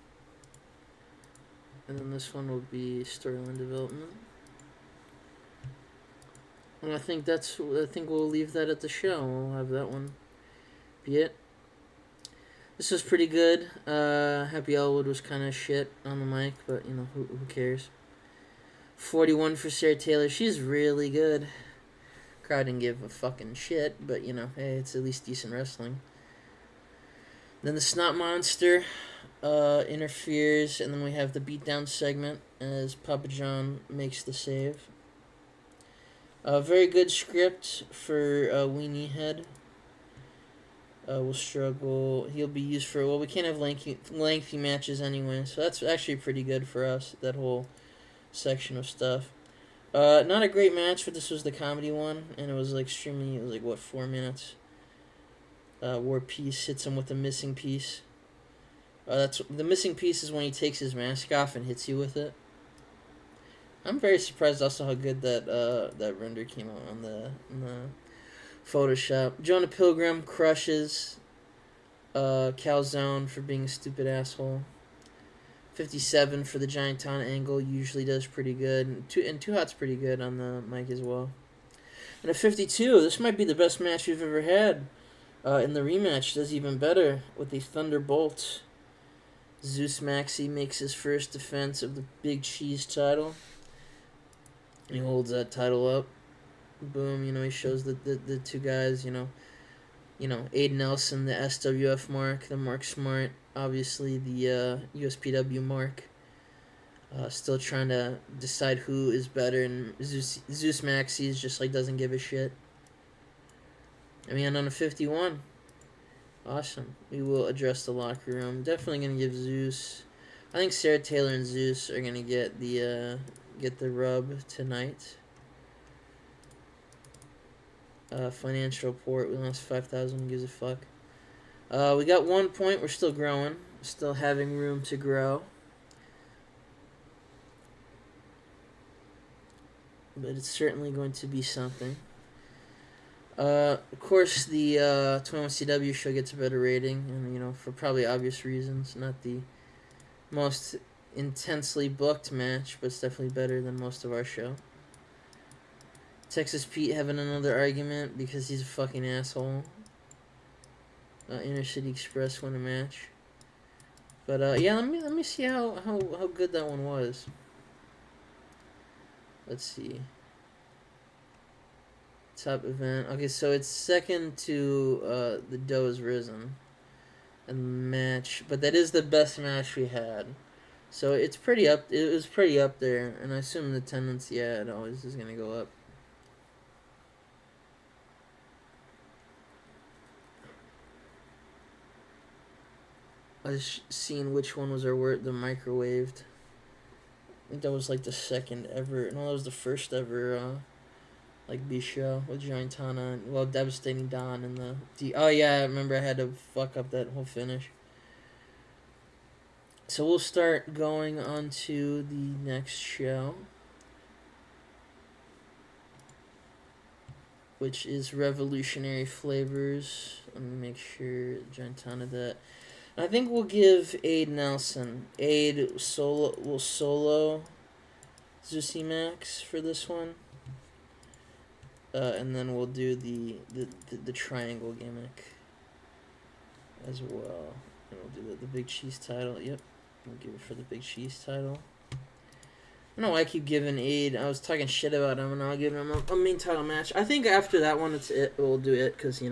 And then this one will be storyline development. And I think we'll leave that at the show. We'll have that one be it. This was pretty good. Happy Elwood was kind of shit on the mic, but who cares? 41 for Sarah Taylor. She's really good. Crowd didn't give a fucking shit, but hey, it's at least decent wrestling. Then the Snot Monster interferes, and then we have the beatdown segment as Papa John makes the save. Very good script for Weenie Head. will struggle. He'll be used for, well, we can't have lengthy matches anyway, so that's actually pretty good for us, that whole section of stuff. Not a great match, but this was the comedy one, and it was like extremely, it was like, what, 4 minutes? War Piece hits him with a missing piece. That's the missing piece is when he takes his mask off and hits you with it. I'm very surprised also how good that render came out on the Photoshop. Jonah Pilgrim crushes Calzone for being a stupid asshole. 57 for the Giant Ton angle, usually does pretty good. And Too Hot's pretty good on the mic as well. And a 52, this might be the best match we've ever had. In the rematch, does even better with the Thunderbolt. Zeus Maxi makes his first defense of the Big Cheese title. And he holds that title up. Boom, he shows the two guys, Aiden Nelson, the SWF mark, the Mark Smart, obviously the USPW mark. Still trying to decide who is better, and Zeus Maxi is just like doesn't give a shit. I mean, on a 51. Awesome. We will address the locker room. Definitely gonna give Zeus. I think Sarah Taylor and Zeus are gonna get the rub tonight. Financial report. We lost 5,000. Gives a fuck. We got 1 point. We're still growing. Still having room to grow. But it's certainly going to be something. Of course, the 21 CW show gets a better rating, and for probably obvious reasons. Not the most intensely booked match, but it's definitely better than most of our show. Texas Pete having another argument because he's a fucking asshole. Inner City Express won a match. But yeah, let me see how good that one was. Let's see. Top event. Okay, so it's second to the Doe's Risen and match, but that is the best match we had. So it's pretty up. It was pretty up there, and I assume the attendance, yeah, it always is gonna go up. I was seeing which one was the microwaved. I think that was like the second ever. No, that was the first ever. Like B show with Giant Tana, well, Devastating Don and the oh yeah, I remember I had to fuck up that whole finish. So we'll start going on to the next show, which is Revolutionary Flavors. Let me make sure Giant Tana that. I think we'll give Aid Nelson. Aid will solo Zusi Max for this one. And then we'll do the triangle gimmick as well. And we'll do the Big Cheese title. Yep. We'll give it for the Big Cheese title. I don't know why I keep giving Aid. I was talking shit about him, and I'll give him a main title match. I think after that one, we'll do it, because,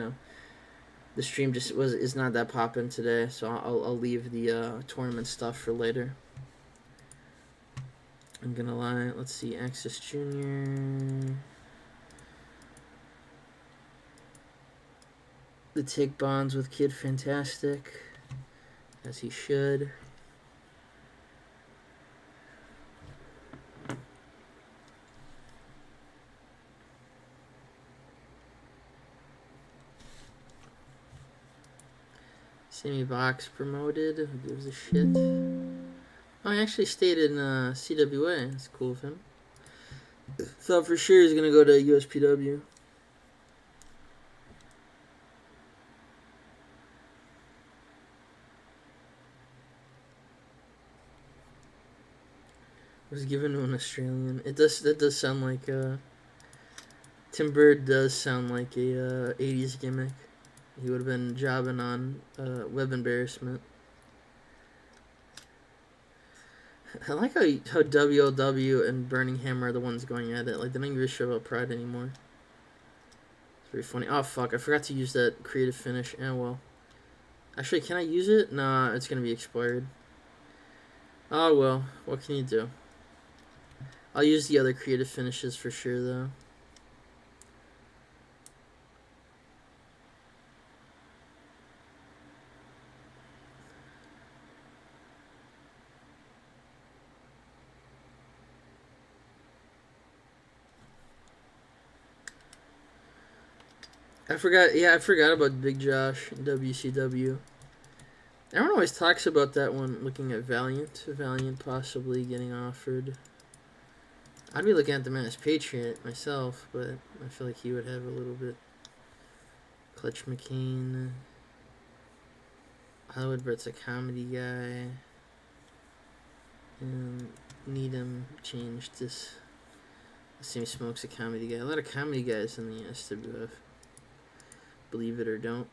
the stream just is not that poppin' today, so I'll leave the tournament stuff for later. I'm gonna lie. Let's see. Axis Jr. The take bonds with Kid Fantastic, as he should. Sammy Box promoted. Who gives a shit? Oh, he actually stayed in CWA. That's cool of him. Thought for sure he was gonna go to USPW. Was given to an Australian. That does sound like Tim Bird does sound like a 80s gimmick. He would have been jobbing on Web Embarrassment. I like how WLW and Burning Hammer are the ones going at it. Like, they don't give a shit about Pride anymore. It's very funny. Oh fuck, I forgot to use that creative finish. Yeah, well. Actually, can I use it? Nah, it's gonna be expired. Oh well, what can you do? I'll use the other creative finishes for sure, though. I forgot. Yeah, I forgot about Big Josh in WCW. Everyone always talks about that one. Looking at Valiant, Valiant possibly getting offered. I'd be looking at the man as Patriot myself, but I feel like he would have a little bit. Clutch McCain. Hollywood Brett's a comedy guy. And Needham changed this. Sammy Smoke's a comedy guy. A lot of comedy guys in the SWF. Believe it or don't.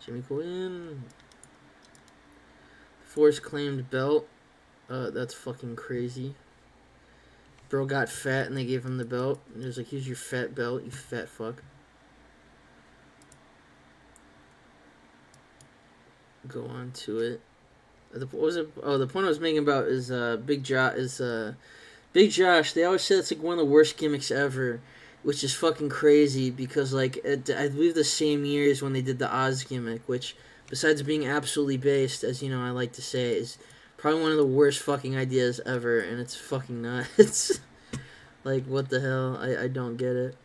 Jimmy Quinn. Force claimed belt. That's fucking crazy. Bro got fat and they gave him the belt. And it was like, here's your fat belt, you fat fuck. Go on to it. What was it? Oh, the point I was making about is Big Josh. Big Josh. They always say it's like one of the worst gimmicks ever, which is fucking crazy because like I believe the same year as when they did the Oz gimmick, which besides being absolutely based, as you know I like to say, is probably one of the worst fucking ideas ever, and it's fucking nuts. Like, what the hell? I don't get it.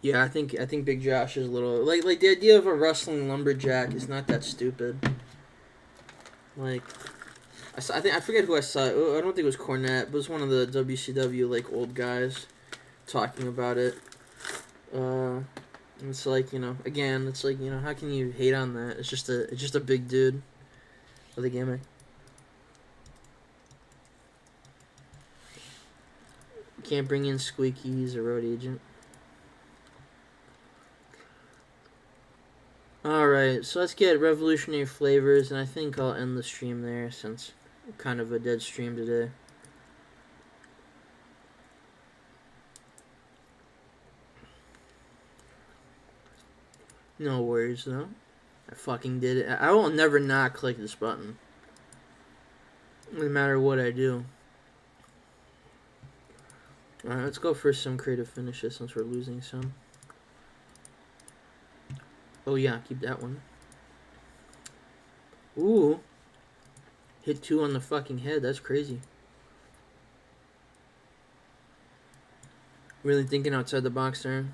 Yeah, I think Big Josh is a little like the idea of a wrestling lumberjack is not that stupid. Like, I forget who I saw. I don't think it was Cornette, but it was one of the WCW like old guys talking about it. It's like, you know, again, it's like, you know, how can you hate on that? It's just a big dude with a gimmick. Can't bring in Squeaky. He's a road agent. Alright, so let's get revolutionary flavors, and I think I'll end the stream there since kind of a dead stream today. No worries, though. I fucking did it. I will never not click this button. No matter what I do. Alright, let's go for some creative finishes since we're losing some. Oh yeah, keep that one. Ooh. Hit 2 on the fucking head. That's crazy. Really thinking outside the box there.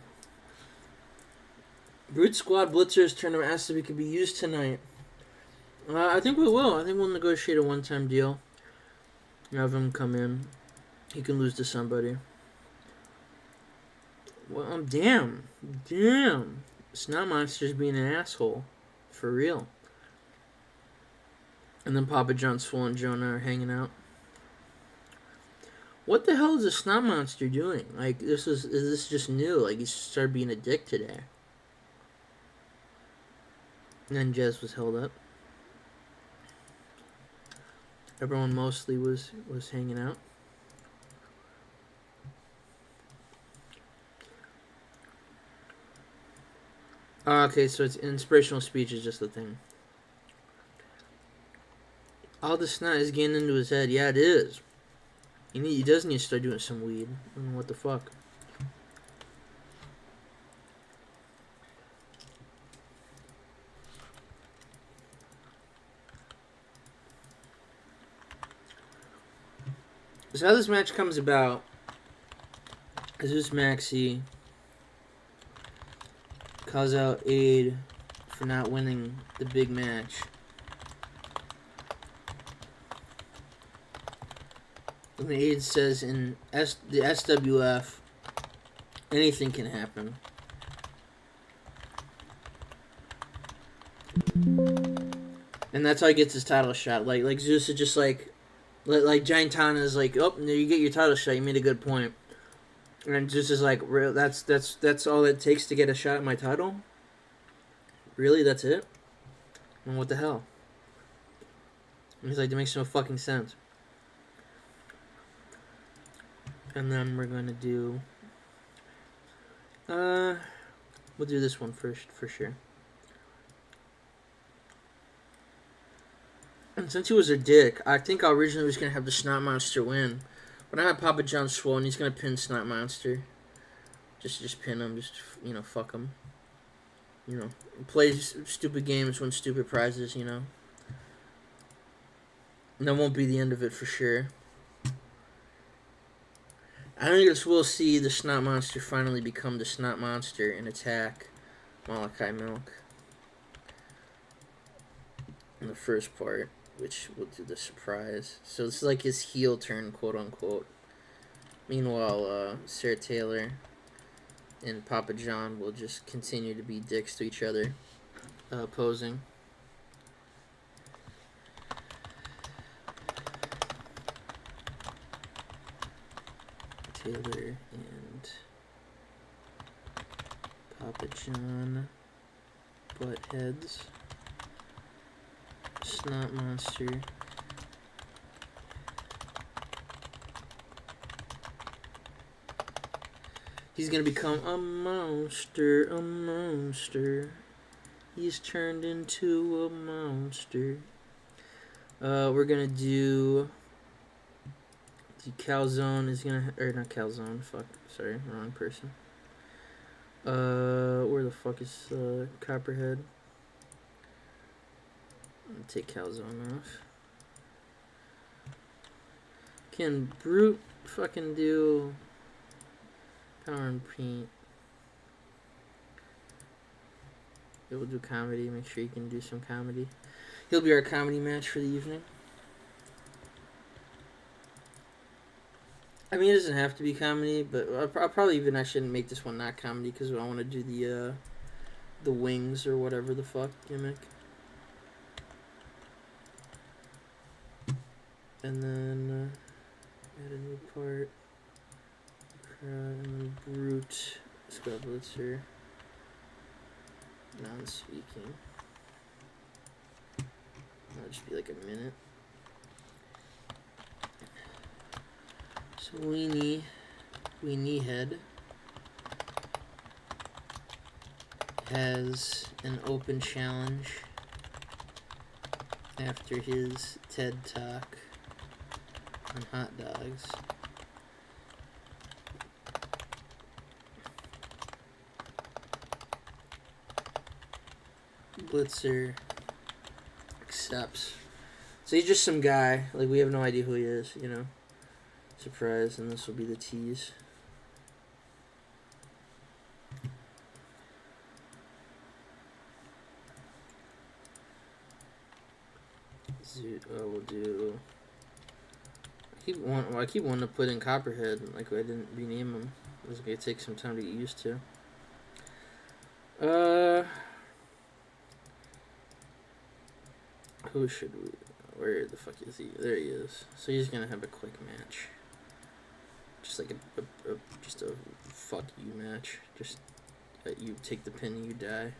Brute Squad Blitzers tournament asked if it could be used tonight. I think we will. I think we'll negotiate a one-time deal. Have him come in. He can lose to somebody. Well, damn. Damn. Snot Monster's being an asshole. For real. And then Papa John, Swole, and Jonah are hanging out. What the hell is the Snot Monster doing? Like, is this just new? Like, he started being a dick today. And then Jez was held up. Everyone mostly was hanging out. Okay, so it's inspirational speech is just the thing. All the snot is getting into his head. Yeah, it is. He does need to start doing some weed. I mean, what the fuck? So how this match comes about is this Maxie calls out Aid for not winning the big match. And Aid says in the SWF, anything can happen. And that's how he gets his title shot. Like Zeus is just like Giant Tana is like, oh, no, you get your title shot. You made a good point. And Zeus is like, that's all it takes to get a shot at my title? Really? That's it? And what the hell? And he's like, that makes no fucking sense. And then we're going to do... we'll do this one first, for sure. And since he was a dick, I think I originally was going to have the Snot Monster win. But I have Papa John Swole, and he's going to pin Snot Monster. Just pin him. Just, you know, fuck him. You know, play stupid games, win stupid prizes, you know. And that won't be the end of it for sure. I think this will see the Snot Monster finally become the Snot Monster and attack Malachi Milk in the first part, which will do the surprise. So it's like his heel turn, quote unquote. Meanwhile, Sarah Taylor and Papa John will just continue to be dicks to each other, posing. Taylor and Papa John butt heads. Snot Monster. He's gonna become a monster, a monster. He's turned into a monster. We're gonna do the calzone is gonna, or not calzone, fuck, sorry, wrong person. Where the fuck is Copperhead? I'm gonna take calzone off. Can Brute fucking do Power and Paint? It will do comedy. Make sure you can do some comedy. He'll be our comedy match for the evening. I mean, it doesn't have to be comedy, but I'll probably even actually make this one not comedy because I want to do the wings or whatever the fuck gimmick. And then add a new part. And then Brute Scrubblitzer. Non-speaking. That'll just be like a minute. So Weenie Head has an open challenge after his TED Talk on hot dogs. Blitzer accepts. So he's just some guy. Like, we have no idea who he is, you know. Surprise, and this will be the tease. We'll do. I keep wanting to put in Copperhead. Like, I didn't rename him. It was gonna take some time to get used to. Who should we? Where the fuck is he? There he is. So he's gonna have a quick match. Just like a fuck you match. Just that you take the pin and you die.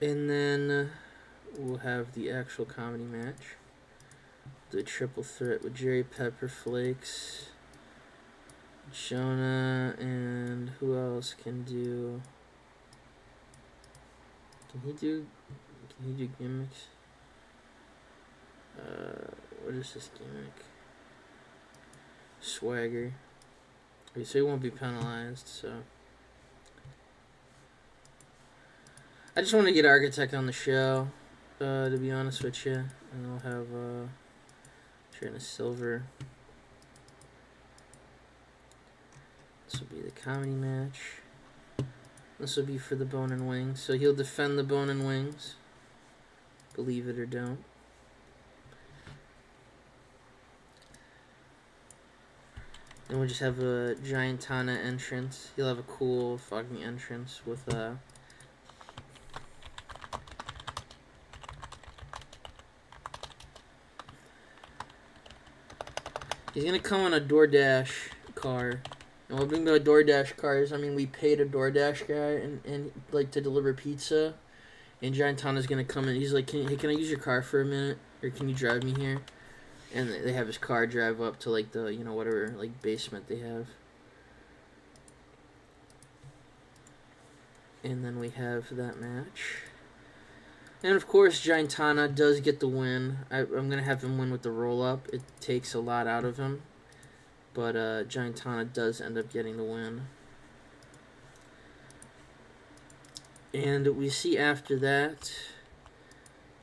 And then we'll have the actual comedy match. The triple threat with Jerry Pepper Flakes, Jonah, and who else can do? Can he do gimmicks? What is this gimmick? Swagger. Okay, so he won't be penalized, so. I just want to get Architect on the show, to be honest with you. And I'll have, Trina Silver. This will be the comedy match. This will be for the Bone and Wings. So he'll defend the Bone and Wings. Believe it or don't. And we'll just have a Giant Tana entrance. He'll have a cool fucking entrance with he's gonna come on a DoorDash car. And what being by a DoorDash car is, I mean, we paid a DoorDash guy and like to deliver pizza. And Giant Tana's gonna come in. He's like, hey, can I use your car for a minute? Or can you drive me here? And they have his car drive up to like the, you know, whatever like basement they have. And then we have that match. And of course, Giant Tana does get the win. I'm gonna have him win with the roll up. It takes a lot out of him. But Giant Tana does end up getting the win. And we see after that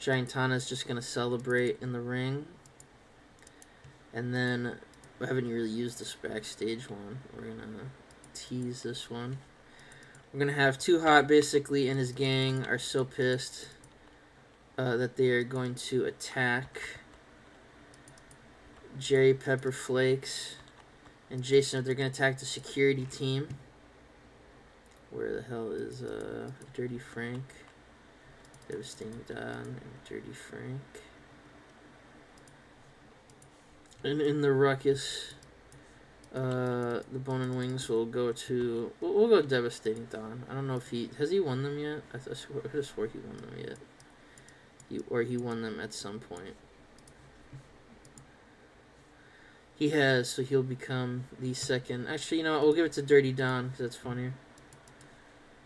Giantana's just going to celebrate in the ring. And then, I haven't really used this backstage one. We're going to tease this one. We're going to have Too Hot basically and his gang are so pissed that they are going to attack Jerry Pepper Flakes and Jason. They're going to attack the security team. Where the hell is Dirty Frank? Devastating Don and Dirty Frank. And in the ruckus, the Bone and Wings will go to... We'll go Devastating Don. I don't know if he... Has he won them yet? I could have swore he won them yet. He won them at some point. He has, so he'll become the second... Actually, you know what? We'll give it to Dirty Don, because that's funnier.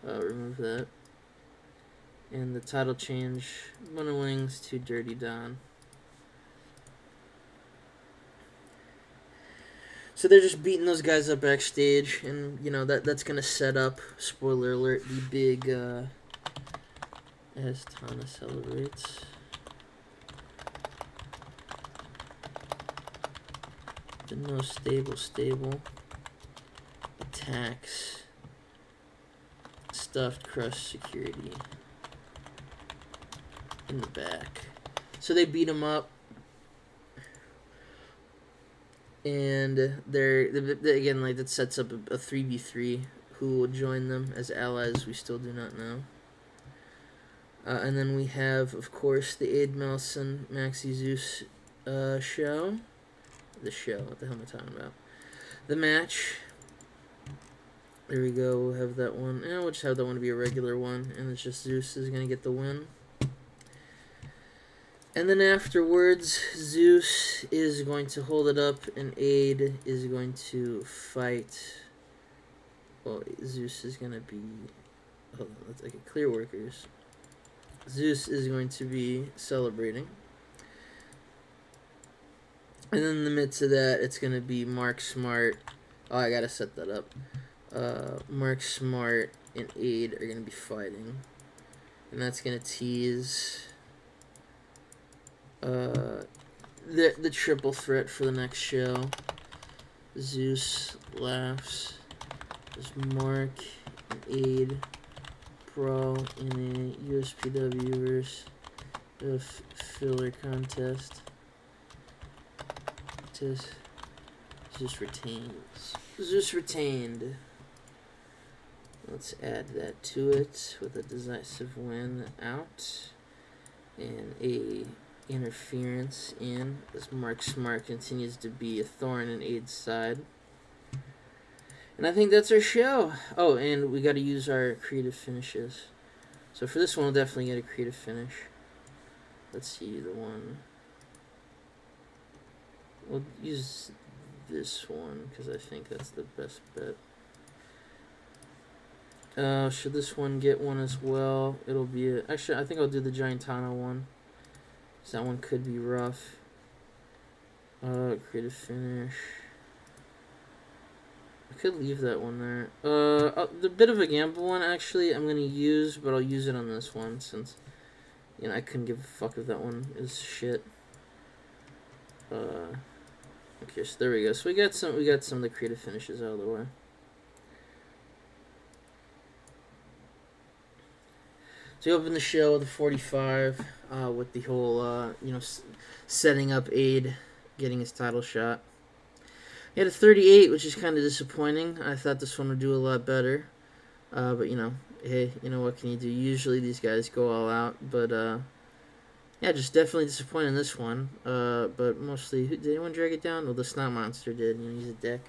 Remove that. And the title change, Bone and Wings to Dirty Don. So they're just beating those guys up backstage, and you know that's gonna set up, spoiler alert, the big as Tana celebrates. The no stable attacks stuffed crushed security in the back. So they beat him up. And they're again, like, that sets up a 3v3. Who will join them as allies, we still do not know. And then we have, of course, the Aid Melson Maxi Zeus show. The show, what the hell am I talking about? The match. There we go, we'll have that one. And we'll just have that one to be a regular one. And it's just Zeus is going to get the win. And then afterwards, Zeus is going to hold it up, and Aid is going to fight. Well, Zeus is going to be... Hold on, let's look at Clear Workers. Zeus is going to be celebrating. And then in the midst of that, it's going to be Mark Smart. Oh, I got to set that up. Mark Smart and Aid are going to be fighting. And that's going to tease... the triple threat for the next show. Zeus laughs. There's Mark and Aid brawl in a USPW verse filler contest. Zeus retained. Let's add that to it with a decisive win out and a interference in as Mark Smart continues to be a thorn in Aid's side. And I think that's our show. Oh, and we got to use our creative finishes. So for this one, we'll definitely get a creative finish. Let's see, the one. We'll use this one because I think that's the best bet. Should this one get one as well? It'll be actually, I think I'll do the Giantana one. That one could be rough. Creative finish. I could leave that one there. The bit of a gamble one, actually, I'm going to use, but I'll use it on this one since, you know, I couldn't give a fuck if that one is shit. Okay, so there we go. So we got some of the creative finishes out of the way. So you open the show with a 45, with the whole, you know, setting up Aid getting his title shot. He had a 38, which is kind of disappointing. I thought this one would do a lot better. But, you know, hey, you know, what can you do? Usually these guys go all out. But, yeah, just definitely disappointed in this one. But mostly, did anyone drag it down? Well, the Snot Monster did. You know, he's a dick.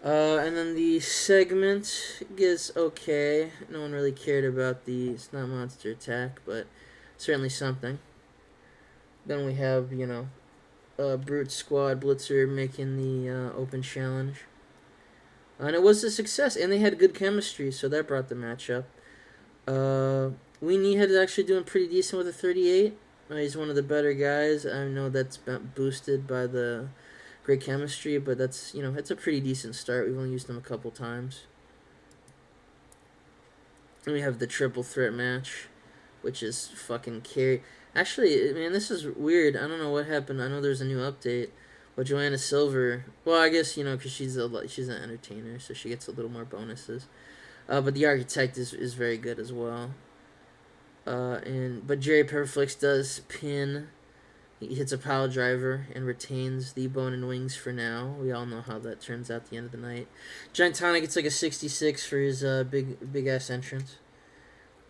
And then the segment is okay. No one really cared about the Snot Monster attack, but certainly something. Then we have, you know, Brute Squad Blitzer making the open challenge. And it was a success, and they had good chemistry, so that brought the match up. Weenie is actually doing pretty decent with a 38. He's one of the better guys. I know that's been boosted by the great chemistry, but that's, you know, it's a pretty decent start. We've only used them a couple times. And we have the triple threat match. which is fucking carry. Actually, man, this is weird. I don't know what happened. I know there's a new update. But Joanna Silver, well, I guess because she's an entertainer, so she gets a little more bonuses. But the architect is very good as well. But Jerry Perflix does pin. He hits a pile driver and retains the bone and wings for now. We all know how that turns out at the end of the night. Giant Tana gets like a 66 for his big ass entrance.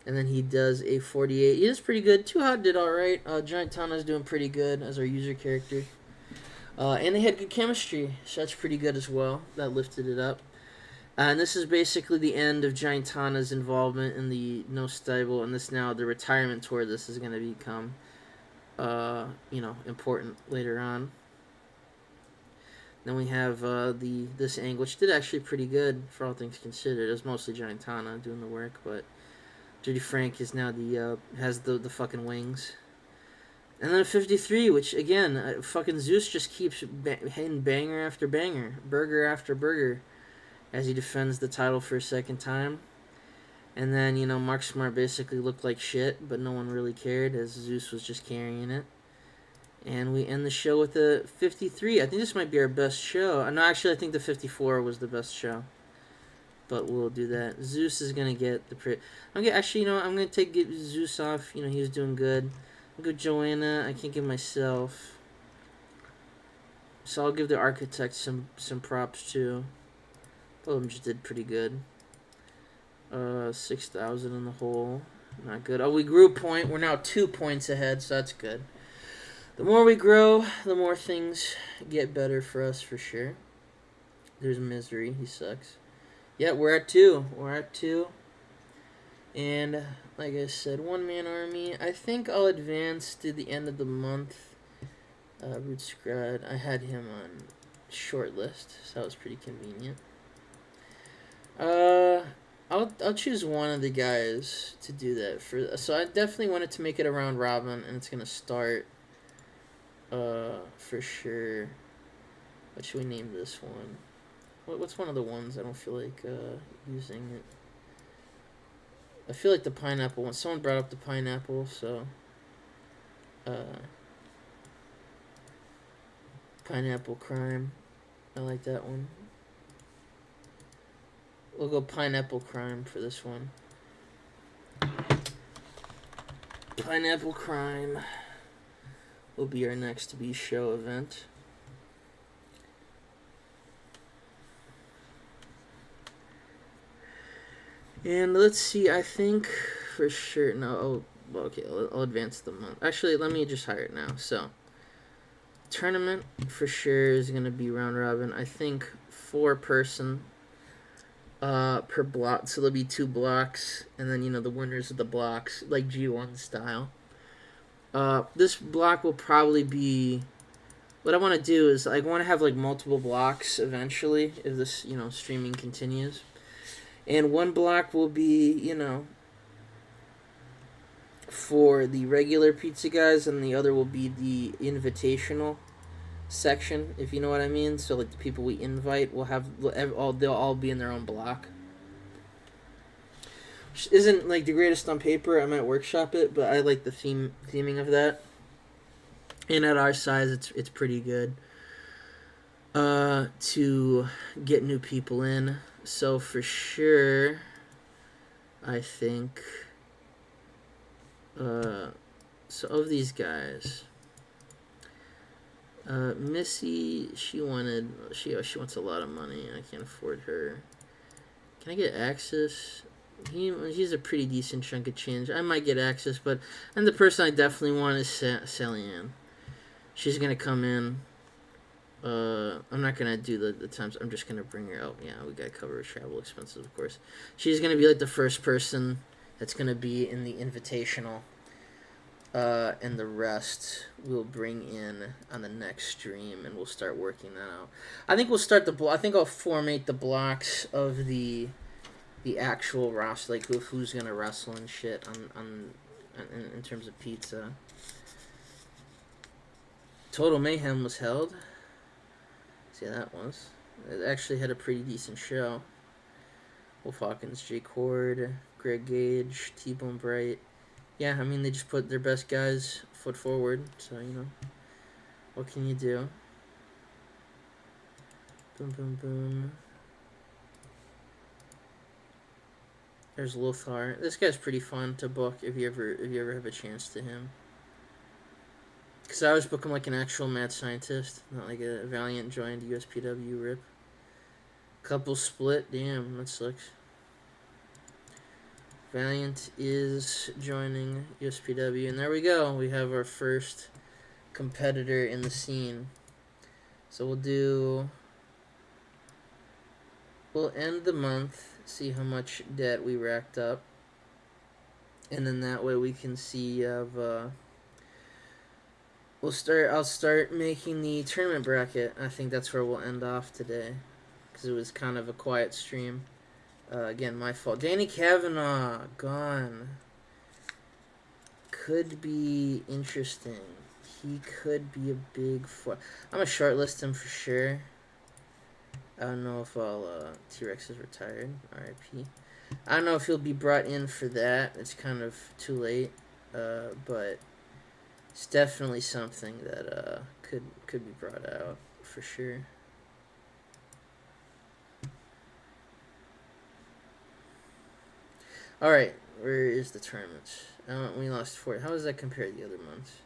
And then he does a 48. He does pretty good. Too Hot did alright. Giant Tana's doing pretty good as our user character. And they had good chemistry, so that's pretty good as well. That lifted it up. And this is basically the end of Giant Tana's involvement in the No Stable, and the retirement tour. This is going to become, important later on. Then we have this angle, which did actually pretty good for all things considered. It was mostly Giant Tana doing the work, but Dirty Frank is now has the fucking wings. And then a 53, which, again, fucking Zeus just keeps hitting banger after banger, burger after burger, as he defends the title for a second time. And then, Mark Smart basically looked like shit, but no one really cared, as Zeus was just carrying it. And we end the show with a 53. I think this might be our best show. No, actually, I think the 54 was the best show. But we'll do that. Zeus is going to get the... I'm going to get Zeus off. He was doing good. I'll go Joanna. I can't give myself. So I'll give the architect some props too. Both of them just did pretty good. 6,000 in the hole. Not good. Oh, we grew a point. We're now 2 points ahead, so that's good. The more we grow, the more things get better for us, for sure. There's Misery. He sucks. Yeah, we're at 2. We're at 2. And, like I said, one-man army. I think I'll advance to the end of the month. Root Scrad, I had him on short list, so that was pretty convenient. I'll choose one of the guys to do that for. So I definitely wanted to make it a round robin, and it's gonna start. For sure. What should we name this one? What's one of the ones I don't feel like using it? I feel like the pineapple one. Someone brought up the pineapple, so Pineapple Crime. I like that one. We'll go Pineapple Crime for this one. Pineapple Crime will be our next to be show event. And let's see, I think for sure, I'll advance the month. Actually, let me just hire it now. So, tournament for sure is going to be round robin. I think 4 person per block. So there'll be 2 blocks, and then, the winners of the blocks, like G1 style. This block will probably be, what I want to do is, I want to have, multiple blocks eventually, if this, streaming continues. And one block will be, for the regular pizza guys, and the other will be the invitational section, if you know what I mean. So, the people we invite they'll all be in their own block. Which isn't, the greatest on paper. I might workshop it, but I like the theming of that. And at our size, it's pretty good to get new people in. So for sure, I think, so of these guys, Missy, she wants a lot of money. I can't afford her. Can I get access? He's a pretty decent chunk of change. I might get access, and the person I definitely want is Sally Ann. She's gonna come in. I'm not gonna do the times. I'm just gonna bring her out. Yeah, we gotta cover her travel expenses, of course. She's gonna be the first person that's gonna be in the invitational, and the rest we'll bring in on the next stream, and we'll start working that out. I think we'll start I think I'll formate the blocks of the actual roster, who's gonna wrestle and shit in terms of pizza. Total Mayhem was held. See how that was. It actually had a pretty decent show. Wolf Hawkins, Jay Cord, Greg Gage, T-Bone Bright, yeah, I mean, they just put their best guys foot forward. So, what can you do? Boom, boom, boom. There's Lothar. This guy's pretty fun to book if you ever have a chance to him. Because I always book him like an actual mad scientist, not like a Valiant joined USPW rip. Couple split, damn, that sucks. Valiant is joining USPW, and there we go. We have our first competitor in the scene. So we'll end the month, see how much debt we racked up, and then that way we can see I'll start making the tournament bracket. I think that's where we'll end off today, because it was kind of a quiet stream. Again, my fault. Danny Kavanaugh gone. Could be interesting. He could be a big I'm gonna shortlist him for sure. I don't know if T-Rex is retired. R.I.P. I don't know if he'll be brought in for that. It's kind of too late. But it's definitely something that could be brought out for sure. All right, where is the tournament? We lost 4. How does that compare to the other months?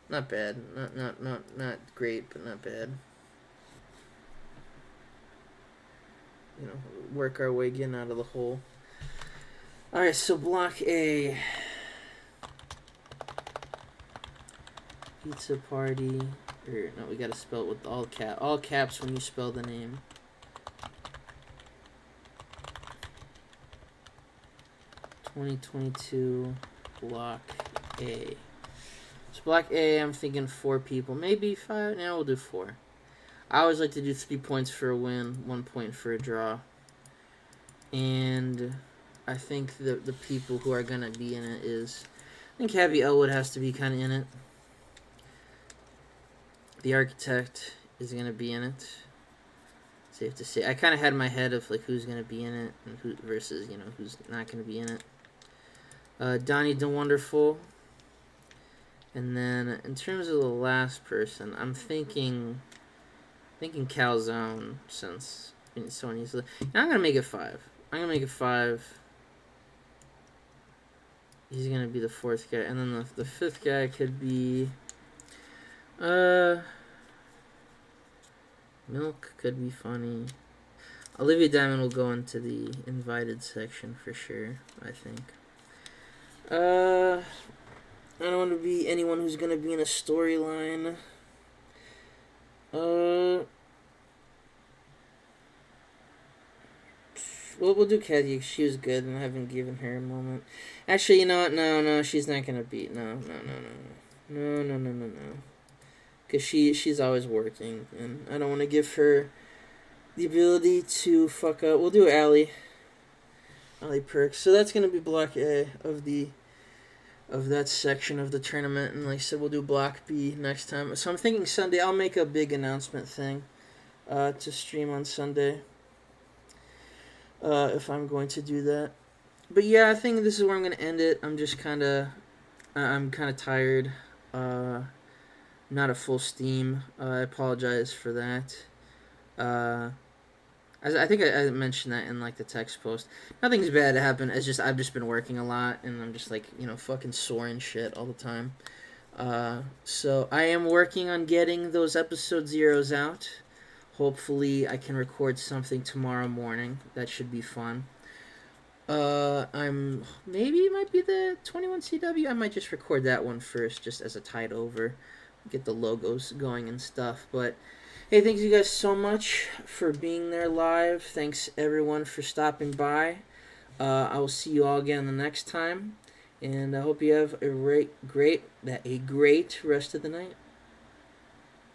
Not bad. Not great, but not bad. Work our way getting out of the hole. All right, so block A. Pizza party. Or no, we gotta spell it with all caps when you spell the name. (2022) block A. So block A, I'm thinking 4 people, maybe 5. Now we'll do 4. I always like to do 3 points for a win, 1 point for a draw. And I think the people who are gonna be in it is, I think Happy Elwood has to be kind of in it. The Architect is gonna be in it. Safe to say. I kind of had in my head of like who's gonna be in it and who versus who's not gonna be in it. Donnie the Wonderful. And then in terms of the last person, I'm thinking Calzone, since so easily. I'm gonna make it 5. He's gonna be the 4th guy, and then the 5th guy could be Milk could be funny. Olivia Diamond will go into the invited section for sure, I think. I don't want to be anyone who's going to be in a storyline. We'll do Katia. She was good, and I haven't given her a moment. Actually, you know what? No, she's not going to be. No. Because she's always working, and I don't want to give her the ability to fuck up. We'll do Allie Perks. So that's going to be block A of that section of the tournament, and like I said, we'll do block B next time. So I'm thinking Sunday, I'll make a big announcement thing to stream on Sunday if I'm going to do that. But yeah, I think this is where I'm going to end it. I'm kind of tired. Not at full steam. I apologize for that. I think I mentioned that in like the text post. Nothing's bad happened. It's just I've just been working a lot, and I'm just like fucking sore and shit all the time. So I am working on getting those episode zeros out. Hopefully I can record something tomorrow morning. That should be fun. Maybe it might be the 21 CW. I might just record that one first, just as a tide over, get the logos going and stuff. But hey, thanks you guys so much for being there live. Thanks everyone for stopping by. I will see you all again the next time, and I hope you have a great rest of the night.